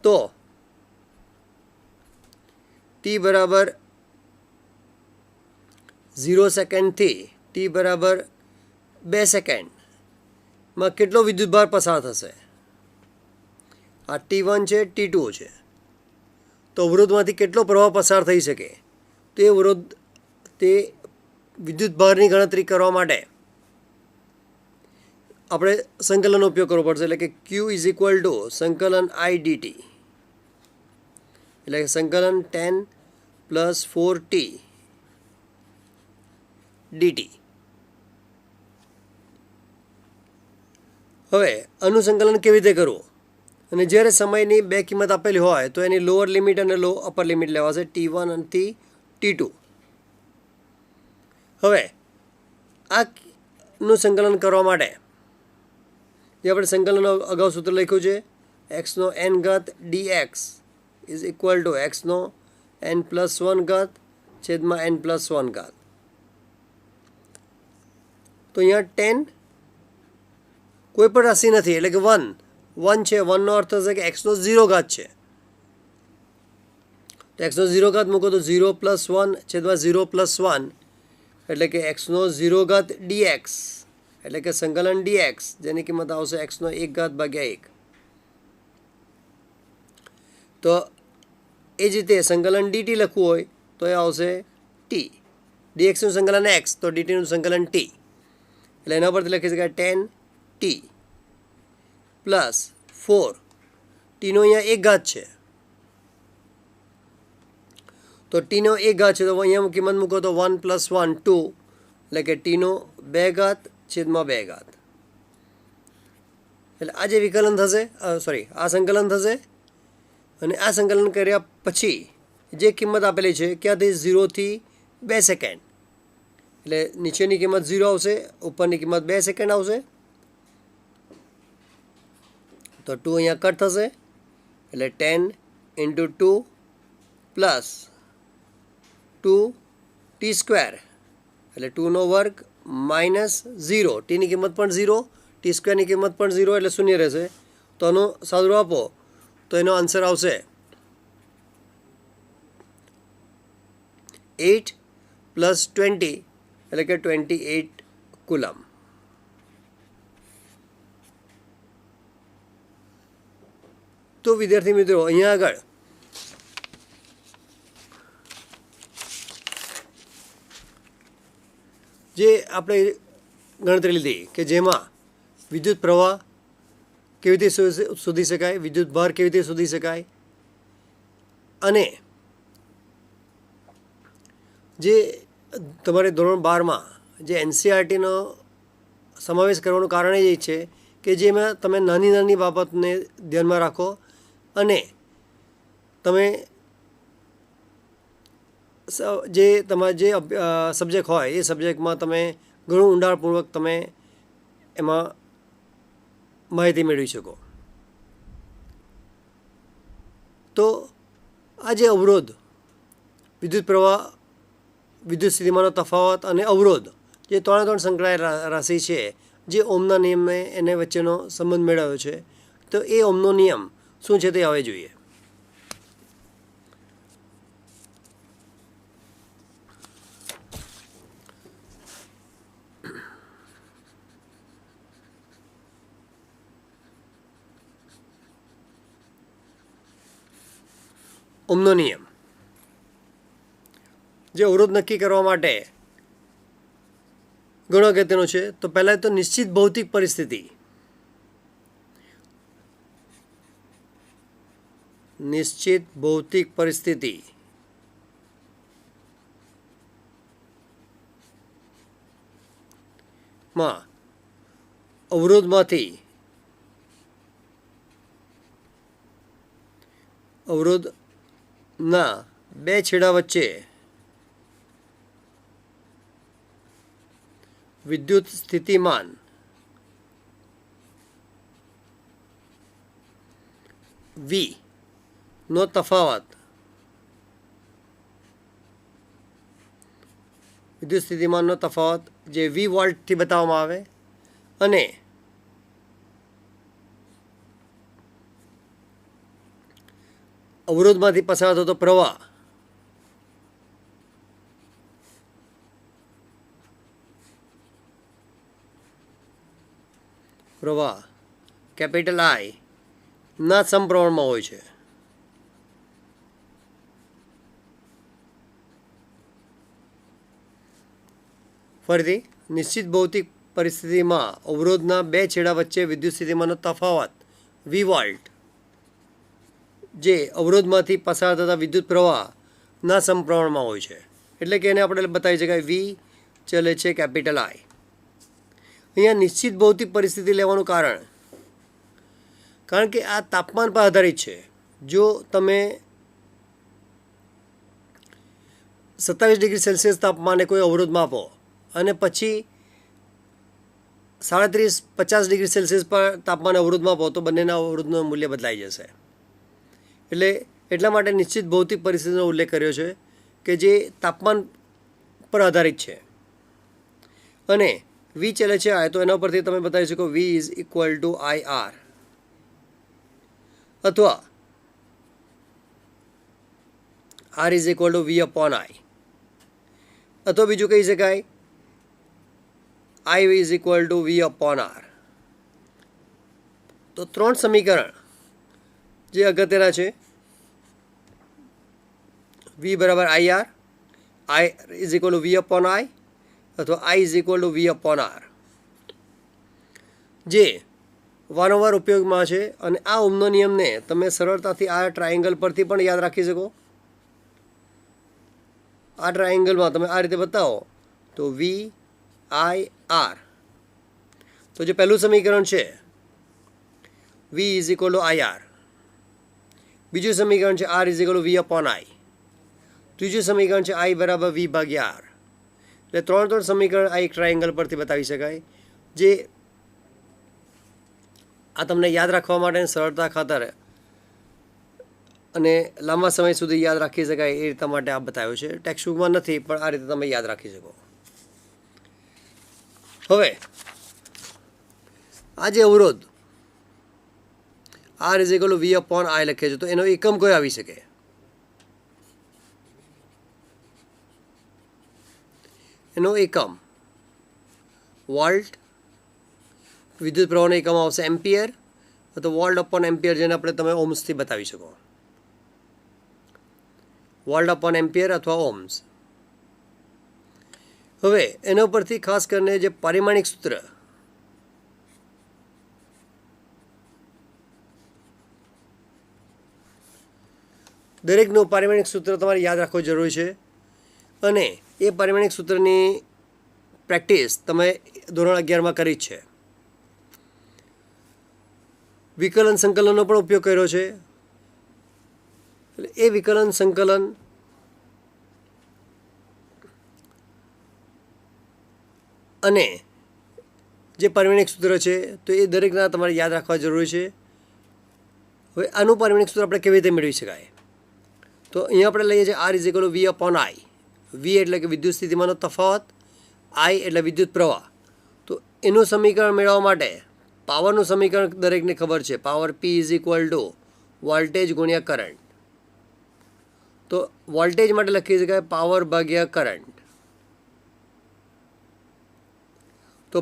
તો t બરાબર 0 સેકન્ડથી t બરાબર 2 સેકન્ડમાં કેટલો વિદ્યુતભાર પસાર થશે? આ T1 છે, T2 છે, તો અવરોધમાંથી કેટલો પ્રવાહ પસાર થઈ શકે? તે વિદ્યુતભારની ગણતરી કરવા માટે આપણે સંકલનનો ઉપયોગ કરવો પડશે, એટલે કે q = સંકલન I dt, એટલે સંકલન 10 + 4t dt. હવે અનુસંકલન કેવી રીતે કરવું? અને જ્યારે સમયની બે કિંમત આપેલી હોય તો એની લોઅર લિમિટ અને અપર લિમિટ લેવાશે, T1 અને T2. હવે આનું સંકલન કરવા માટે જે આપણે સંકલન અગાઉ સૂત્ર લખ્યું છે xનો n ઘાત dx = xનો n+1 ઘાત છેદમાં n+1 ઘાત. તો અહીંયા 10 કોઈ પણ રાશિ નથી, એટલે કે 1 છે, 1નો અર્થ થશે કે xનો 0 ઘાત છે, તો xનો 0 ઘાત મૂકો તો 0 + 1 છેદમાં 0 + 1, એટલે કે xનો 0 ઘાત dx, એટલે કે સંકલન dx, જેની કિંમત આવશે xનો 1 ઘાત ભાગ્યા 1. તો એ જ રીતે સંકલન dt લખવું હોય તો એ આવશે t, dxનું સંકલન x, તો dtનું સંકલન t, એટલે એના પરથી લખી શકાય 10t + 4, ટીનો અહીંયા 1 ઘાત છે, તો ટીનો 1 ઘાત છે, તો અહીંયા કિંમત મૂકો તો 1 + 1 2, એટલે કે ટીનો 2 ઘાત છેદમાં 2 ઘાત. એટલે આ જે વિકલન થશે, આ સંકલન થશે, અને આ સંકલન કર્યા પછી જે કિંમત આપેલી છે ક્યાંથી 0 થી 2 સેકન્ડ, એટલે નીચેની કિંમત 0 આવશે, ઉપરની કિંમત 2 સેકન્ડ આવશે, તો 2 અહીંયા કટ થશે, એટલે 10 × 2 + 2t², એટલે 2નો વર્ગ -0, ટીની કિંમત પણ 0, t² ની કિંમત પણ 0, એટલે શૂન્ય રહેશે. તો આનો સાદુરૂપ આપો તો એનો આન્સર આવશે 8 + 20, એટલે કે 28 કુલમ. તો વિદ્યાર્થી મિત્રો, અહીંયા આગળ જે આપણે ગણતરી લીધી કે જેમાં વિદ્યુત પ્રવાહ કેવી રીતે શોધી શકાય, વિદ્યુત ભાર કેવી રીતે શોધી શકાય, અને જે તમારે ધોરણ 12માં જે એનસીઆરટીનો સમાવેશ કરવાનું કારણ એ છે કે જેમાં તમે નાની નાની બાબતને ધ્યાનમાં રાખો અને તમે જે તમારા જે સબ્જેક્ટ હોય એ સબ્જેક્ટમાં તમે ઘણું ઊંડાણપૂર્વક તમે એમાં માહિતી મેળવી શકો. તો આ જે અવરોધ, વિદ્યુત પ્રવાહ, વિદ્યુત સ્થિતિમાનનો તફાવત અને અવરોધ જે ત્રણે સંકળાયેલ રાશિ છે, જે ઓમના નિયમને એને વચ્ચેનો સંબંધ મેળવ્યો છે, તો એ ઓમનો નિયમ શું છે તે હવે જોઈએ. ઓમનો નિયમ જે અવરોધ નક્કી કરવા માટે ઘણો અગત્યનો છે. તો પહેલાં તો નિશ્ચિત ભૌતિક પરિસ્થિતિ, નિશ્ચિત ભૌતિક પરિસ્થિતિ માં અવરોધના બે છેડા વચ્ચે વિદ્યુત સ્થિતિમાન V નો તફાવત, વિદ્યુત સ્થિતિમાનનો તફાવત જે V વોલ્ટથી બતાવવામાં આવે, અને અવરોધમાંથી પસાર થતો પ્રવાહ કેપિટલ I ના સમપ્રમાણમાં હોય છે. ફરીથી, નિશ્ચિત ભૌતિક પરિસ્થિતિમાં અવરોધના બે છેડા વચ્ચે વિદ્યુત સ્થિતિમાનનો તફાવત V વોલ્ટ જે અવરોધમાંથી પસાર થતા વિદ્યુત પ્રવાહના સમપ્રમાણમાં હોય છે. એટલે કે એને આપણે બતાવી શકાય V ચલે છે કેપિટલ I. અહીંયા નિશ્ચિત ભૌતિક પરિસ્થિતિ લેવાનું કારણ કે આ તાપમાન પર આધારિત છે. જો તમે 27 ડિગ્રી સેલ્સિયસ તાપમાને કોઈ અવરોધમાં આપો અને પછી 37-50 ડિગ્રી સેલ્સિયસ પર તાપમાને અવરોધમાં આપો તો બંનેના અવરોધનું મૂલ્ય બદલાઈ જશે. એટલા માટે નિશ્ચિત ભૌતિક પરિસ્થિતિનો ઉલ્લેખ કર્યો છે કે જે તાપમાન પર આધારિત છે. અને V ચલે છે I, તો એના પરથી તમે બતાવી શકો V is equal two IR, અથવા R is equal two V upon I, અથવા બીજું કહી શકાય I is equal two V upon R. તો ત્રણ સમીકરણ જે અગત્યના છે, V બરાબર IR, I is equal two V upon I, અથવા I is equal two V upon R, જે વારંવાર ઉપયોગમાં છે. અને આ ઓમનો નિયમને તમે સરળતાથી આ ટ્રાયેંગલ પરથી પણ યાદ રાખી શકો. આ ટ્રાયેંગલમાં તમે આ રીતે બતાવો તો V I R, તો જે પહેલું સમીકરણ છે V is equal two IR, બીજું સમીકરણ છે R is equal two V upon I, ત્રીજું સમીકરણ છે I બરાબર V ભાગ્યા R. એટલે ત્રણ સમીકરણ આ એક ટ્રાયેંગલ પરથી બતાવી શકાય, જે આ તમને યાદ રાખવા માટે સરળતા ખાતર અને લાંબા સમય સુધી યાદ રાખી શકાય એ રીતના માટે આ બતાવ્યું છે. ટેક્સ્ટબુકમાં નથી, પણ આ રીતે તમે યાદ રાખી શકો. હવે આ જે અવરોધ R is equal two V upon I લખે છે, તો એનો એકમ કયો આવી શકે? એનો એકમ વોલ્ટ, વિદ્યુત પ્રવાહનો એકમ આવશે એમ્પિયર, અથવા વોલ્ટ અપોન એમ્પિયર, જેને આપણે તમે ઓમ્સથી બતાવી શકો. વોલ્ટ અપોન એમ્પિયર અથવા ઓમ્સ. હવે એના પરથી ખાસ કરીને જે પારિમાણિક સૂત્ર દરેકનું પારિમાણિક સૂત્ર તમારે યાદ રાખવું જરૂરી છે અને એ પારિમાણિક સૂત્રની પ્રેક્ટિસ તમે ધોરણ 11માં કરી જ છે. વિકલન સંકલનનો પણ ઉપયોગ કર્યો છે. એ વિકલન સંકલન અને જે પારિમાણિક સૂત્ર છે તો એ દરેકના તમારે યાદ રાખવા જરૂરી છે. હવે આનું પારિમાણિક સૂત્ર આપણે કેવી રીતે મેળવી શકાય? તો અહીંયા આપણે લઈએ છીએ R = V/I. V એટલે કે વિદ્યુત સ્થિતિમાનનો તફાવત, I એટલે વિદ્યુત પ્રવાહ. તો એનું સમીકરણ મેળવવા માટે પાવરનું સમીકરણ દરેકને ખબર છે. પાવર P = વોલ્ટેજ ગુણ્યા કરંટ. તો વોલ્ટેજ માટે લખી શકાય પાવર ભાગ્યા કરંટ. તો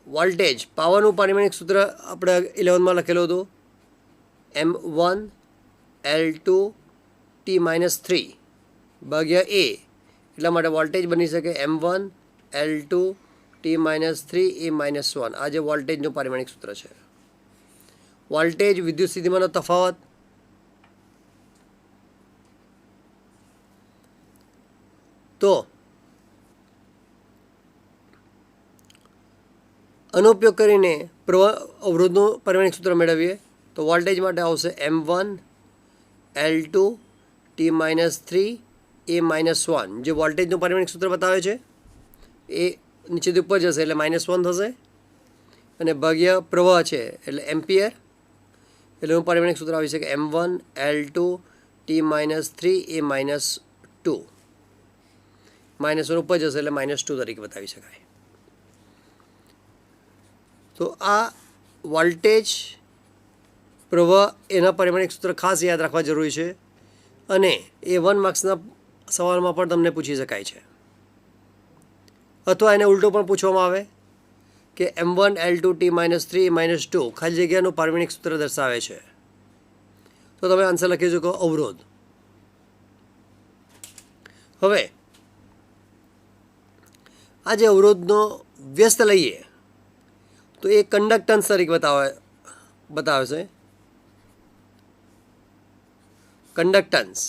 વોલ્ટેજ પાવરનું પારિમાણિક સૂત્ર આપણે 11માં લખેલું હતું M1L2T-3 ભાગ્યા A. એટલા માટે વોલ્ટેજ બની શકે M1L2T-3 A-1. આ જે વોલ્ટેજનું પારિમાણિક સૂત્ર છે. વોલ્ટેજ વિદ્યુત સ્થિતિમાનનો તફાવત, તો આનો ઉપયોગ કરીને પ્રવાહ અવરોધનું પારિમાણિક સૂત્ર મેળવીએ તો વોલ્ટેજ માટે આવશે M1L2T-3 A-1. જે વોલ્ટેજનું પારિમાણિક સૂત્ર બતાવે છે એ નીચેથી ઉપર જશે એટલે -1 થશે અને ભાગ્યા પ્રવાહ છે એટલે એમ્પિયર. એટલે એનું પારિમાણિક સૂત્ર આવી શકે M1L2T-3 A-2. -1 ઉપર જશે એટલે -2 તરીકે બતાવી શકાય. તો આ વોલ્ટેજ પ્રવાહ એના પારિમાણિક સૂત્ર ખાસ યાદ રાખવા જરૂરી છે અને એ 1 માર્ક્સના સવાલમાં પણ તમને પૂછી શકાય છે. અથવા એને ઉલટો પણ પૂછવામાં આવે કે M1L2T-3 A-2 ખાલી જગ્યાનું પારિમાણિક સૂત્ર દર્શાવે છે. તો તમે આન્સર લખી શકો અવરોધ. હવે આ જે અવરોધનો વ્યસ્ત લઈએ તો એ કંડક્ટન્સ તરીકે બતાવે છે. કંડક્ટન્સ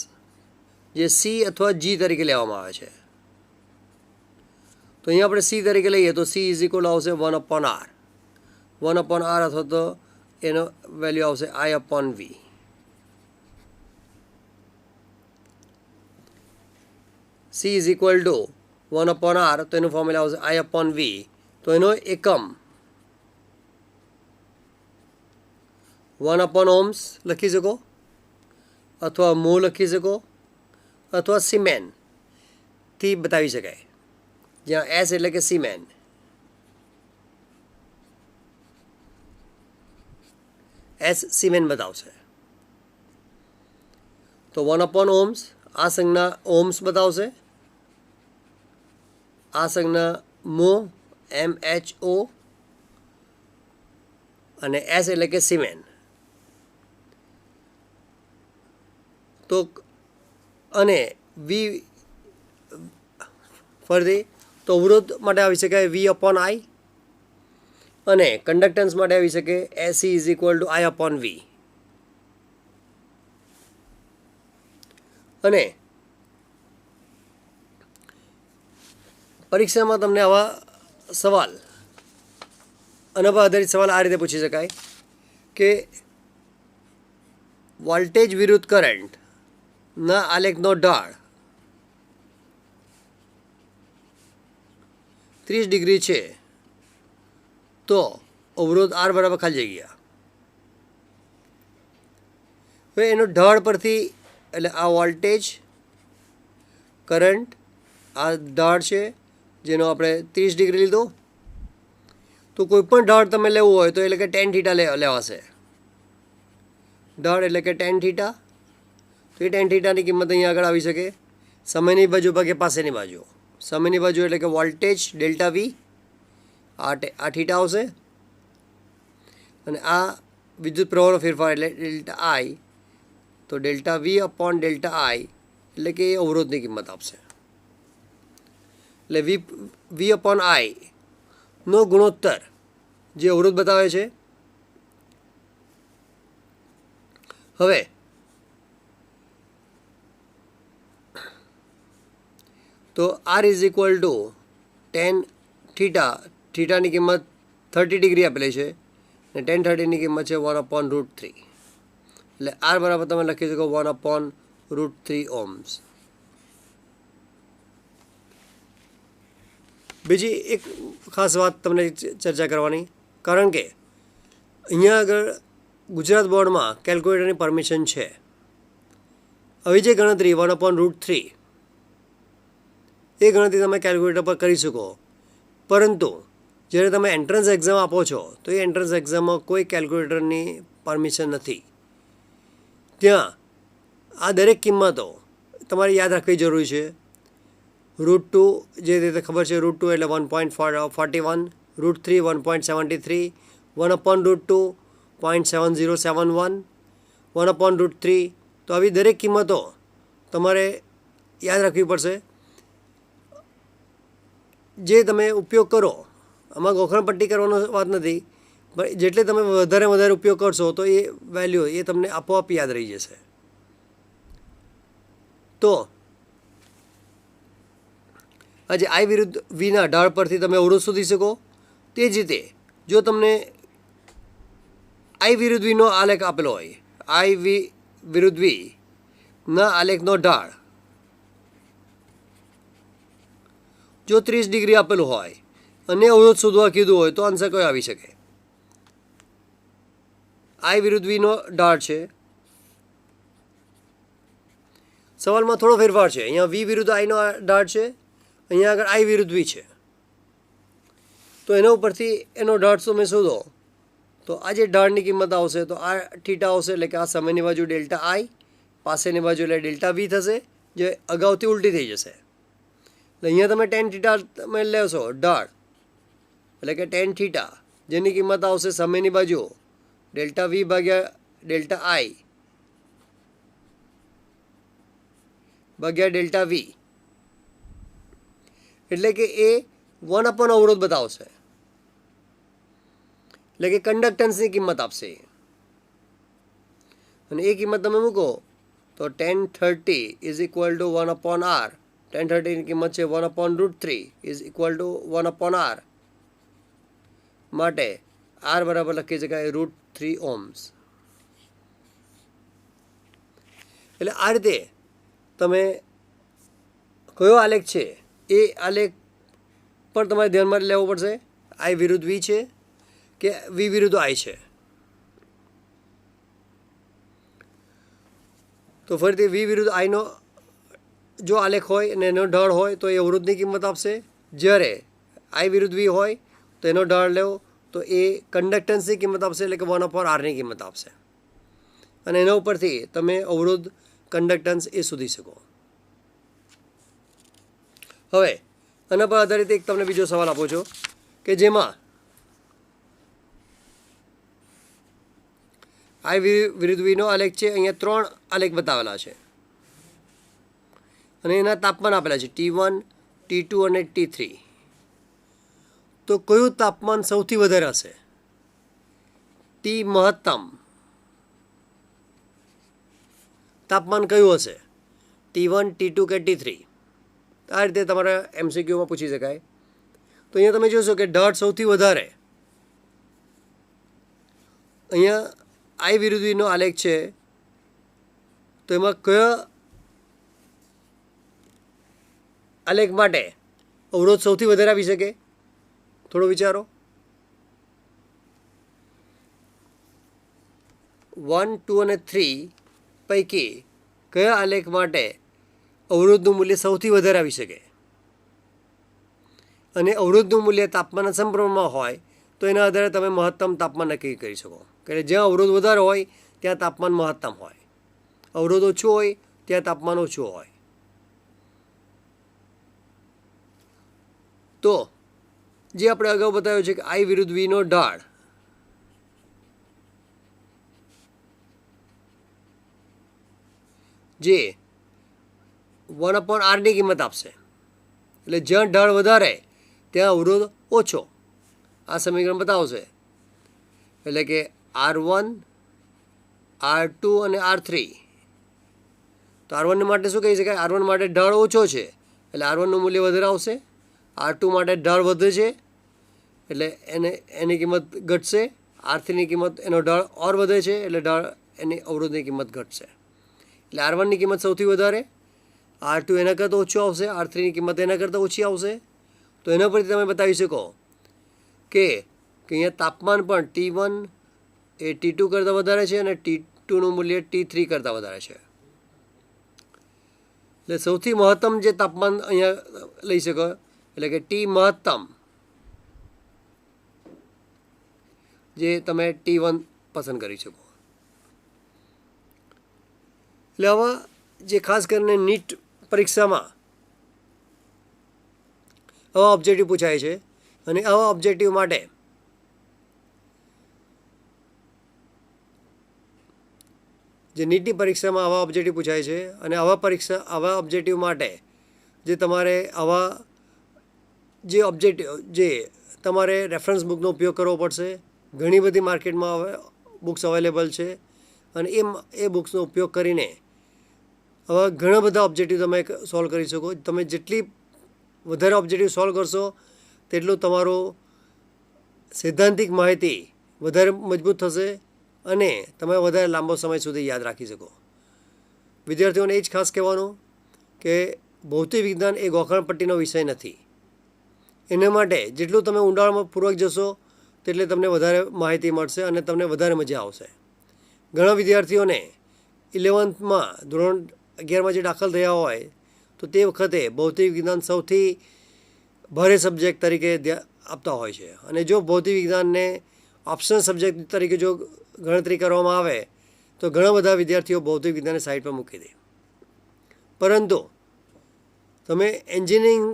જે C અથવા G તરીકે લેવામાં આવે છે. તો અહીંયા આપણે C તરીકે લઈએ તો C = આવશે 1/R. 1/R અથવા તો એનો વેલ્યુ આવશે I/V. C = 1/R તો એનું ફોર્મ્યુલા આવશે I/V. તો એનો એકમ 1/ohms લખી શકો અથવા મો લખી શકો અથવા સિમેનથી બતાવી શકાય, જ્યાં S એટલે કે સિમેન. S સિમેન બતાવશે. તો 1/ohms આ સંજ્ઞા ઓહ્મ્સ બતાવશે, આ સંજ્ઞા મો MHO અને S એટલે કે સિમેન. તો અને V ફરીથી તો અવરોધ માટે આવી શકે V/I અને કંડક્ટન્સ માટે આવી શકે SE = I/V. અને પરીક્ષામાં તમને આવા સવાલ અનુભવ આધારિત સવાલ આ રીતે પૂછી શકાય કે વોલ્ટેજ વિરુદ્ધ કરંટ ના આલેખનો ઢાળ 30 ડિગ્રી છે તો અવરોધ R બરાબર ખાલી જગ્યા. હવે એનો ઢાળ પરથી એટલે આ વોલ્ટેજ કરંટ આ ઢાળ છે જેનો આપણે 30 ડિગ્રી લીધો. તો કોઈ પણ ઢાળ તમે લેવું હોય તો એટલે કે tan θ લેવાશે. ઢાળ એટલે કે tan θ. તો એ tan θની કિંમત અહીંયા આગળ આવી શકે સમયની બાજુ ભાગ્યા પાસેની બાજુ. સમયની બાજુ એટલે કે વોલ્ટેજ ΔV, આ θ આવશે અને આ વિદ્યુત પ્રવાહનો ફેરફાર એટલે ΔI. તો ΔV/ΔI એટલે કે એ અવરોધની કિંમત આપશે. એટલે વી અપોન આઈનો ગુણોત્તર જે અવરોધ બતાવે છે. હવે તો R is equal to ten theta, થીટાની કિંમત 30 ડિગ્રી આપેલી છે અને ટેન 30ની કિંમત છે 1/√3. એટલે આર બરાબર તમે લખી શકો 1/√3 ohms. બીજી એક ખાસ વાત તમને ચર્ચા કરવાની, કારણ કે અહીંયા આગળ ગુજરાત બોર્ડમાં કેલ્ક્યુલેટરની પરમિશન છે. આવી જે ગણતરી 1/√3 એ ગણતરી તમે કેલ્ક્યુલેટર પર કરી શકો, પરંતુ જ્યારે તમે એન્ટ્રન્સ એક્ઝામ આપો છો તો એ એન્ટ્રન્સ એક્ઝામમાં કોઈ કેલ્ક્યુલેટરની પરમિશન નથી. ત્યાં આ દરેક કિંમતો તમારે યાદ રાખવી જરૂરી છે. √2 જે રીતે ખબર છે, √2 એટલે 1.41, √3 1.73, 1/√2 0.7071, 1/√3. તો આવી દરેક કિંમતો તમારે યાદ રાખવી પડશે. જે તમે ઉપયોગ કરો, આમાં ગોખણપટ્ટી કરવાનો વાત નથી, પણ જેટલે તમે વધારે ઉપયોગ કરશો તો એ વેલ્યુ એ તમને આપોઆપ યાદ રહી જશે. તો આજે આઈ વિરુદ્ધ વીના ઢાળ પરથી તમે અવરોધ શોધી શકો. તે જ રીતે જો તમને આઈ વિરુદ્ધ વીનો આલેખ આપેલો હોય, આઈ વિરુદ્ધ વીના આલેખનો ઢાળ જો 30 ડિગ્રી આપેલું હોય અને અવરોધ શોધવા કીધું હોય તો આન્સર કયો આવી શકે? આઈ વિરુદ્ધ વીનો ઢાળ છે. સવાલમાં થોડો ફેરફાર છે. અહીંયા વી વિરુદ્ધ આઈનો ઢાળ છે, અહીંયા આગળ આઈ વિરુદ્ધ વી છે. તો એના ઉપરથી એનો ઢાળ તમે શોધો તો આ જે ઢાળની કિંમત આવશે તો આ થીટા આવશે, એટલે કે આ સામેની બાજુ ડેલ્ટા આઈ, પાસેની બાજુ એટલે ડેલ્ટા વી થશે, જે અગાઉથી ઉલટી થઈ જશે. એટલે અહીંયા તમે ટેન થીટા તમે લેશો ઢાળ, એટલે કે ટેન થીટા, જેની કિંમત આવશે સામેની બાજુ ડેલ્ટા વી ભાગ્યા ડેલ્ટા આઈ ભાગ્યા ડેલ્ટા વી, એટલે કે એ 1 અવરોધ બતાવશે, એટલે કે કન્ડક્ટન્સની કિંમત આપશે. અને એ કિંમત તમે મૂકો તો 1030 ઇઝ ઇક્વલ ટુ 1/r. 1030ની કિંમત છે 1/√3 ઇઝ ઇક્વલ ટુ 1/r. માટે આર બરાબર લખી શકાય √3 ohms. એટલે આ રીતે તમે કયો આલેખ છે એ આલેખ પણ તમારે ધ્યાનમાં લેવો પડશે. આઈ વિરુદ્ધ વી છે કે વી વિરુદ્ધ આઈ છે. તો ફરીથી વી વિરુદ્ધ આઈનો જો આલેખ હોય અને એનો ઢાળ હોય તો એ અવરોધની કિંમત આપશે. જ્યારે આઈ વિરુદ્ધ વી હોય તો એનો ઢાળ લેવો તો એ કન્ડક્ટન્સની કિંમત આપશે, એટલે કે 1/r ની કિંમત આપશે. અને એના ઉપરથી તમે અવરોધ કન્ડક્ટન્સ એ શોધી શકો. હવે આના પર આધારિત એક તમને બીજો સવાલ આપું છું કે જેમાં આઈ વિરુદ્ધ વીનો આલેખ છે. અહીંયા 3 આલેખ બતાવેલા છે અને એના તાપમાન આપેલા છે T1, T2 અને T3. તો કયું તાપમાન સૌથી વધારે હશે? ટી મહત્તમ તાપમાન કયું હશે? T1, T2 કે T3? આ રીતે તમારે MCQમાં પૂછી શકાય. તો અહીંયા તમે જોશો કે ઢાળ સૌથી વધારે અહીંયા આઈ વિરુદ્ધ વીનો આલેખ છે. તો એમાં કયા આલેખ માટે અવરોધ સૌથી વધારે આવી શકે? થોડો વિચારો. 1, 2 અને 3 પૈકી કયા આલેખ માટે અવરોધનું મૂલ્ય સૌથી વધારે આવી શકે? અને અવરોધનું મૂલ્ય તાપમાનના સમપ્રમાણમાં હોય તો એના આધારે તમે મહત્તમ તાપમાન નક્કી કરી શકો. કે જ્યાં અવરોધ વધારે હોય ત્યાં તાપમાન મહત્તમ હોય, અવરોધ ઓછું હોય ત્યાં તાપમાન ઓછું હોય. તો જે આપણે અગાઉ બતાવ્યું છે કે આઈ વિરુદ્ધ વીનો ઢાળ જે 1/r ની કિંમત આપશે, એટલે જ્યાં ઢાળ વધારે ત્યાં અવરોધ ઓછો. આ સમીકરણ બતાવશે. એટલે કે R1, R2 અને R3. તો R1 માટે શું કહી શકાય? R1 માટે ઢાળ ઓછો છે એટલે R1નું મૂલ્ય વધારે આવશે. R2 માટે ઢાળ વધે છે એટલે એની કિંમત ઘટશે. R3ની કિંમત એનો ઢાળ ઓર વધે છે એટલે ઢાળ એની અવરોધની કિંમત ઘટશે. એટલે R1ની કિંમત સૌથી વધારે, R2 એના કરતાં ઓછું આવશે, R3ની કિંમત એના કરતાં ઓછી આવશે. તો એના પરથી તમે બતાવી શકો કે અહીંયા તાપમાન પણ T1 એ T2 કરતાં વધારે છે અને T2નું મૂલ્ય T3 કરતાં વધારે છે. એટલે સૌથી મહત્તમ જે તાપમાન અહીંયા લઈ શકો એટલે કે T મહત્તમ જે તમે T1 પસંદ કરી શકો. એટલે આવા જે ખાસ કરીને નીટ પરીક્ષામાં આવા ઓબ્જેક્ટિવ પૂછાય છે અને આવા ઓબ્જેક્ટિવ માટે જે નીટની પરીક્ષામાં આવા ઓબ્જેક્ટિવ પૂછાય છે અને આવા ઓબ્જેક્ટિવ માટે જે તમારે આવા જે તમારે રેફરન્સ બુકનો ઉપયોગ કરવો પડશે. ઘણી બધી માર્કેટમાં બુક્સ અવેલેબલ છે અને એ બુક્સનો ઉપયોગ કરીને આવા ઘણા બધા ઓબ્જેક્ટિવ તમે સોલ્વ કરી શકો. તમે જેટલી વધારે ઓબ્જેક્ટિવ સોલ્વ કરશો તેટલું તમારું સૈદ્ધાંતિક માહિતી વધારે મજબૂત થશે અને તમે વધારે લાંબો સમય સુધી યાદ રાખી શકો. વિદ્યાર્થીઓને એ જ ખાસ કહેવાનું કે ભૌતિક વિજ્ઞાન એ ગોખણપટ્ટીનો વિષય નથી. એના માટે જેટલું તમે ઊંડાણમાં પૂર્વક જશો તેટલે તમને વધારે માહિતી મળશે અને તમને વધારે મજા આવશે. ઘણા વિદ્યાર્થીઓને 11થમાં ધોરણ 11માં જે દાખલ થયા હોય તો તે વખતે ભૌતિક વિજ્ઞાન સૌથી ભારે સબ્જેક્ટ તરીકે આપતા હોય છે અને જો ભૌતિક વિજ્ઞાનને ઓપ્શનલ સબ્જેક્ટ તરીકે જો ગણતરી કરવામાં આવે તો ઘણા બધા વિદ્યાર્થીઓ ભૌતિક વિજ્ઞાનને સાઈડ પર મૂકી દે. પરંતુ તમે એન્જિનિયરિંગ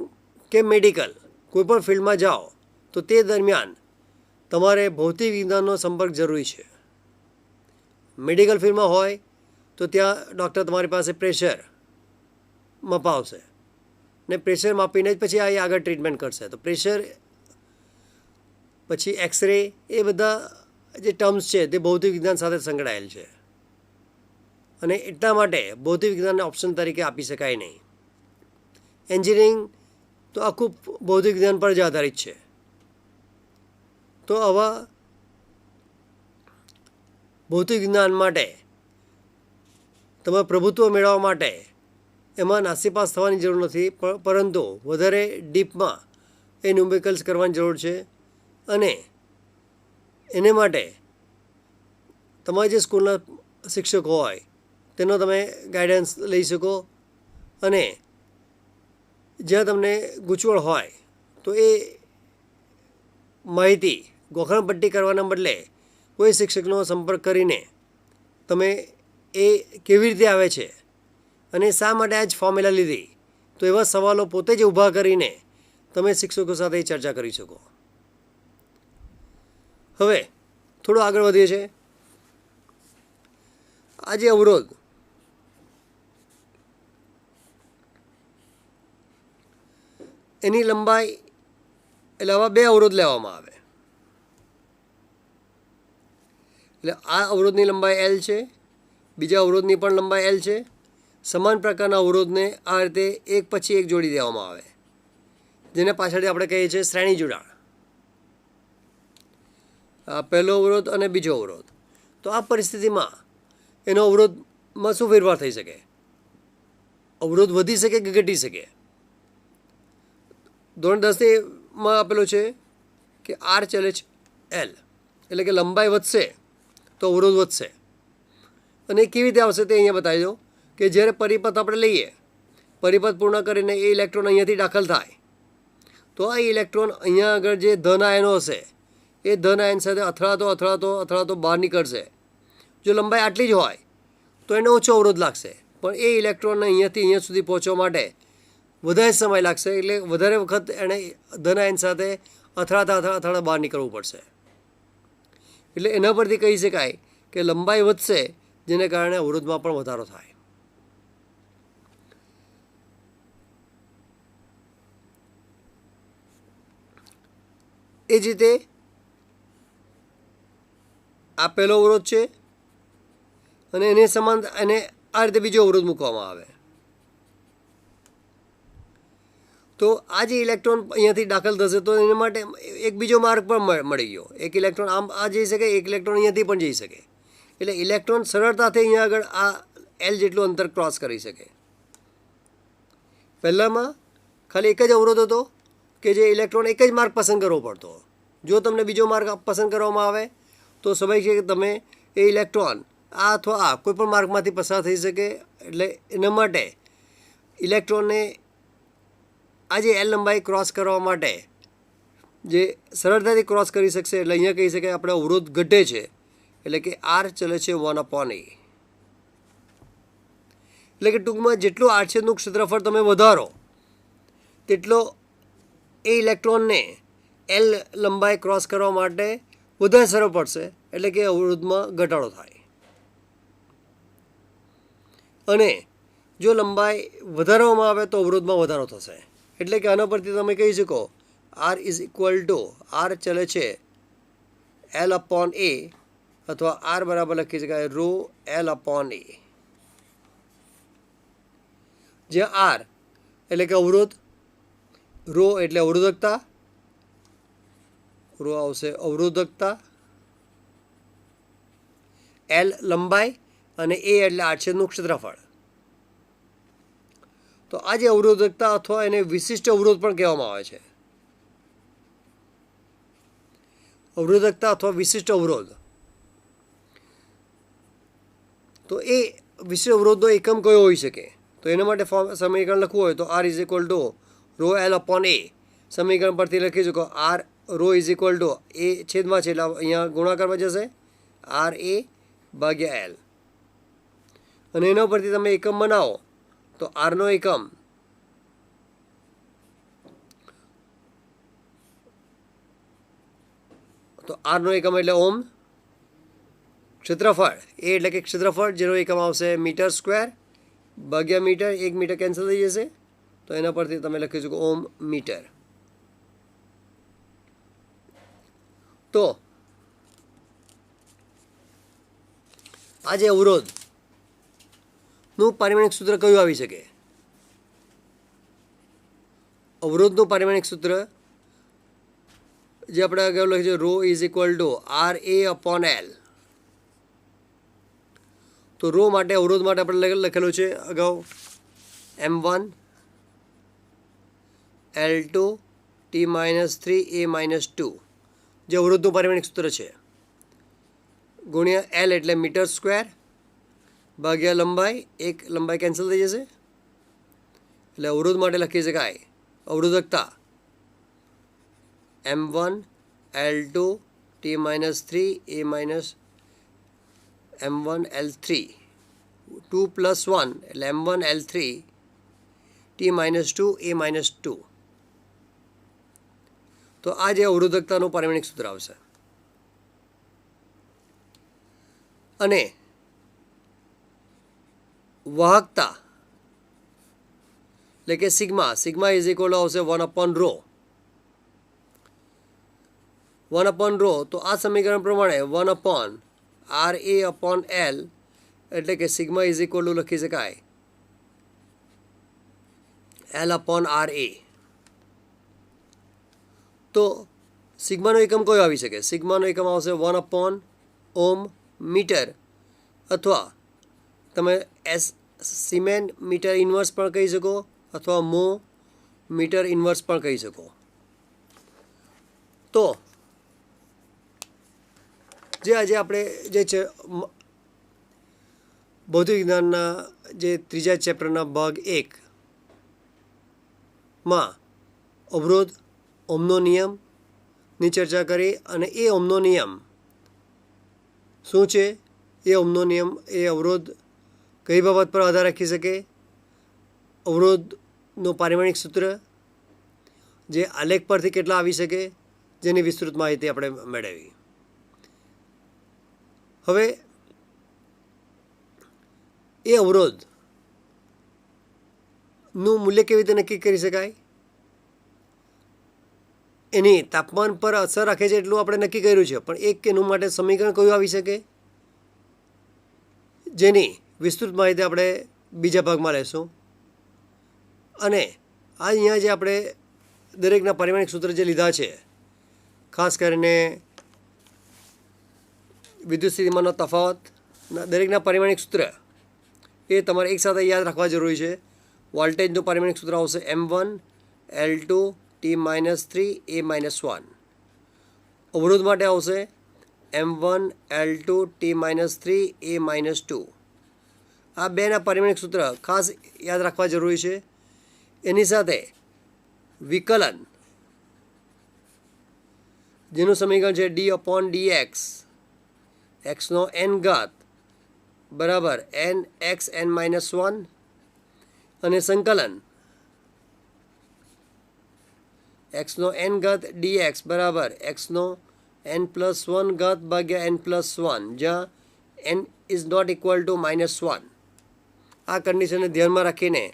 કે મેડિકલ કોઈપણ ફિલ્ડમાં જાઓ તો તે દરમિયાન તમારે ભૌતિક વિજ્ઞાનનો સંપર્ક જરૂરી છે. મેડિકલ ફિલ્ડમાં હોય તો ત્યાં ડૉક્ટર તમારી પાસે પ્રેશર મપાવશે ને પ્રેશર માપીને જ પછી આગળ ટ્રીટમેન્ટ કરશે. તો પ્રેશર પછી એક્સરે એ બધા જે ટર્મ્સ છે તે ભૌતિક વિજ્ઞાન સાથે સંકળાયેલ છે અને એટલા માટે ભૌતિક વિજ્ઞાનને ઓપ્શન તરીકે આપી શકાય નહીં. એન્જિનિયરિંગ તો આખું ભૌતિક વિજ્ઞાન પર જ આધારિત છે. તો આવા ભૌતિક વિજ્ઞાન માટે તમે પ્રભુત્વ મેળવવા માટે એમાં નાસીપાસ થવાની જરૂર નથી, પરંતુ વધારે ડીપમાં એ ન્યુમેરિકલ્સ કરવાની જરૂર છે અને એને માટે તમારી જે સ્કૂલના શિક્ષકો હોય તેનો તમે ગાઈડન્સ લઈ શકો અને જ્યાં તમને ગૂંચવણ હોય તો એ માહિતી ગોખણપટ્ટી કરવાના બદલે કોઈ શિક્ષકનો સંપર્ક કરીને તમે એ કેવી રીતે આવે છે અને શા માટે આ જ ફોર્મ્યુલા લીધી તો એવા સવાલો પોતે જ ઊભા કરીને તમે શિક્ષકો સાથે ચર્ચા કરી શકો. હવે થોડું આગળ વધીએ છીએ. આ જે અવરોધ એની લંબાઈ એટલે આવા 2 અવરોધ લેવામાં આવે એટલે આ અવરોધની લંબાઈ L છે, બીજા અવરોધની પણ લંબાઈ L છે. સમાન પ્રકારના અવરોધને આ રીતે એક પછી એક જોડી દેવામાં આવે જેને પાછળથી આપણે કહીએ છીએ શ્રેણી જોડાણ. આ પહેલો અવરોધ અને બીજો અવરોધ. તો આ પરિસ્થિતિમાં એનો અવરોધમાં શું ફેરફાર થઈ શકે? અવરોધ વધી શકે કે ઘટી શકે? ધોરણ 10માં આપેલો છે કે R ચલે છે L એટલે કે લંબાઈ વધશે તો અવરોધ વધશે. અને કેવી રીતે આવશે તે અહીંયા બતાવી દો કે જ્યારે પરિપથ આપણે લઈએ, પરિપથ પૂર્ણ કરીને એ ઇલેક્ટ્રોન અહીંયાથી દાખલ થાય તો આ ઇલેક્ટ્રોન અહીંયા આગળ જે ધન આયનો હશે એ ધન આયન સાથે અથડાતો બહાર નીકળશે. જો લંબાઈ આટલી જ હોય તો એને ઓછો અવરોધ લાગશે, પણ એ ઇલેક્ટ્રોનને અહીંયાથી અહીંયા સુધી પહોંચવા માટે વધારે સમય લાગશે એટલે વધારે વખત એણે ધન આયન સાથે અથડાતા બહાર નીકળવું પડશે. એટલે એના પરથી કહી શકાય કે લંબાઈ વધશે જેને કારણે અવરોધમાં પણ વધારો થાય. એ જ રીતે આ પહેલો અવરોધ છે અને એને સમાન એને આ રીતે બીજો અવરોધ મૂકવામાં આવે તો આ જે ઇલેક્ટ્રોન અહીંયાથી દાખલ થશે તો એના માટે એક બીજો માર્ગ પણ મળી ગયો. એક ઇલેક્ટ્રોન આમ આ જઈ શકે, એક ઇલેક્ટ્રોન અહીંયાથી પણ જઈ શકે. એટલે ઇલેક્ટ્રોન સરળતાથી અહીંયા આગળ આ એલ જેટલું અંતર ક્રોસ કરી શકે. પહેલાંમાં ખાલી એક જ અવરોધ હતો કે જે ઇલેક્ટ્રોન એક જ માર્ગ પસંદ કરવો પડતો. જો તમને બીજો માર્ગ પસંદ કરવામાં આવે તો સ્વાભાવિક છે કે તમે એ ઇલેક્ટ્રોન આ અથવા આ કોઈ પણ માર્ગમાંથી પસાર થઈ શકે. એટલે એના માટે ઇલેક્ટ્રોનને આ જે એલ લંબાઈ ક્રોસ કરવા માટે જે સરળતાથી ક્રોસ કરી શકશે. એટલે અહીંયા કહી શકાય આપણે અવરોધ ઘટે છે એટલે કે આર ચલે છે 1/a. એટલે કે ટૂંકમાં જેટલું આડછેદનું ક્ષેત્રફળ તમે વધારો તેટલો એ ઇલેક્ટ્રોનને એલ લંબાઈ ક્રોસ કરવા માટે વધારે સરળ પડશે. એટલે કે અવરોધમાં ઘટાડો થાય. અને જો લંબાઈ વધારવામાં આવે તો અવરોધમાં વધારો થશે. એટલે કે આના પરથી તમે કહી શકો R is equal to R ચલે છે L/A અથવા આર બરાબર લખી શકાય ρ L/A. જ્યાં આર એટલે કે અવરોધ, ρ એટલે અવરોધકતા, ρ આવશે અવરોધકતા, એલ લંબાઈ અને એ એટલે આડછેદનું ક્ષેત્રફળ. તો આ જે અવરોધકતા અથવા એને વિશિષ્ટ અવરોધ પણ કહેવામાં આવે છે. અવરોધકતા અથવા વિશિષ્ટ અવરોધ. તો એ વિશિષ્ટ અવરોધનો એકમ કયો હોઈ શકે? તો એના માટે સમીકરણ લખવું હોય તો R is equal two ρ L/A. સમીકરણ પરથી લખી શકો આર ρ ઇઝ ઇક્વલ ટુ એ છેદમાં છે એટલે અહીંયા ગુણાકારમાં જશે RA/L. અને એના પરથી તમે એકમ બનાવો તો આરનો એકમ એટલે ઓમ. ક્ષેત્રફળ એ એટલે કે ક્ષેત્રફળ જેનો એકમ આવશે મીટર સ્ક્વેર ભાગ્યા મીટર. 1 મીટર કેન્સલ થઈ જશે તો એના પરથી તમે લખી શકો ઓમ મીટર. તો આ જે અવરોધનું પારિમાણિક સૂત્ર કયું આવી શકે? અવરોધનું પારિમાણિક સૂત્ર જે આપણે અગાઉ લખ્યું છે ρ ઇઝ ઇક્વલ ટુ RA/L. તો ρ માટે અવરોધ માટે આપણે લખેલું છે અગાઉ M1 L2 T-3 A-2 જે અવરોધનું પારિમાણિક સૂત્ર છે ગુણ્યા એલ એટલે મીટર સ્ક્વેર ભાગ્યા લંબાઈ. એક લંબાઈ કેન્સલ થઈ જશે એટલે અવરોધ માટે લખી શકાય અવરોધકતા M1 L2 T-3 M1 L3 2 + 1 એટલે M1 L3 T-2 A-2. તો આ જે અવરોધકતાનું પારિમાણિક સૂત્ર આવશે. અને વાહકતા એટલે કે સિગ્મા ઇઝ ઇક્વલ આવશે 1/ρ. 1/ρ તો આ સમીકરણ પ્રમાણે 1/RA/L એટલે કે સિગ્મા ઇઝ ઇક્વલ ટુ લખી શકાય L/RA. તો સિગ્માનો એકમ કયો આવી શકે? સિગ્માનો એકમ આવશે 1/ઓમ મીટર અથવા તમે સિમેન મીટર ઇન્વર્સ પણ કહી શકો અથવા મો મીટર ઇન્વર્સ પણ કહી શકો. તો જે આજે આપણે જે છે ભૌતિક વિજ્ઞાનના જે ત્રીજા ચેપ્ટરના ભાગ 1માં અવરોધ, ઓહમનો નિયમની ચર્ચા કરી. અને એ ઓહમનો નિયમ શું છે? એ ઓહમનો નિયમ એ અવરોધ કઈ બાબત પર આધાર રાખી શકે? અવરોધનું પારિમાણિક સૂત્ર જે આલેખ પરથી કેટલા આવી શકે જેની વિસ્તૃત માહિતી આપણે મેળવી. હવે એ અવરોધનું મૂલ્ય કેવી રીતે નક્કી કરી શકાય? એની તાપમાન પર અસર રાખે છે એટલું આપણે નક્કી કર્યું છે, પણ એક એનું માટે સમીકરણ કયું આવી શકે, જેની વિસ્તૃત માહિતી આપણે બીજા ભાગમાં લેશું. અને આ અહીંયા જે આપણે દરેકના પારિમાણિક સૂત્ર જે લીધા છે, ખાસ કરીને વિદ્યુત સ્થિતિમાનનો તફાવત, દરેકના પારિમાણિક સૂત્ર એ તમારે એકસાથે યાદ રાખવા જરૂરી છે. વોલ્ટેજનું પારિમાણિક સૂત્ર આવશે M1 L2 T-3 A-1. અવરોધ માટે આવશે M1 L2 T-3 A-2. આ બેના પારિમાણિક સૂત્ર ખાસ યાદ રાખવા જરૂરી છે. એની સાથે વિકલન, જેનું સમીકરણ છે d/dx, xનો n ઘાત બરાબર nxn-1, અને સંકલન xનો n ઘાત dx બરાબર xનો n+1 ઘાત ભાગ્યા n+1, જ્યાં n is not equal to -1. આ કન્ડિશનને ધ્યાનમાં રાખીને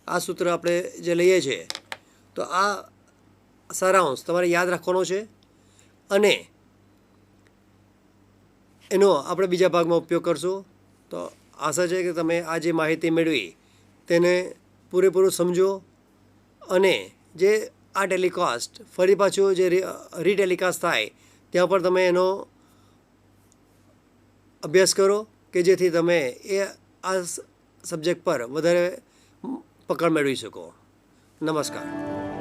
આ સૂત્ર આપણે જે લઈએ છીએ, તો આ સારાંશ તમારે યાદ રાખવાનો છે અને એનો આપણે બીજા ભાગમાં ઉપયોગ કરશું. તો આશા છે કે તમે આ જે માહિતી મેળવી તેને પૂરેપૂરું સમજો અને જે આ ટેલિકાસ્ટ ફરી પાછું જે રીટેલિકાસ્ટ થાય ત્યાં પર તમે એનો અભ્યાસ કરો કે જેથી તમે એ આ સબ્જેક્ટ પર વધારે પકડ મેળવી શકો. નમસ્કાર.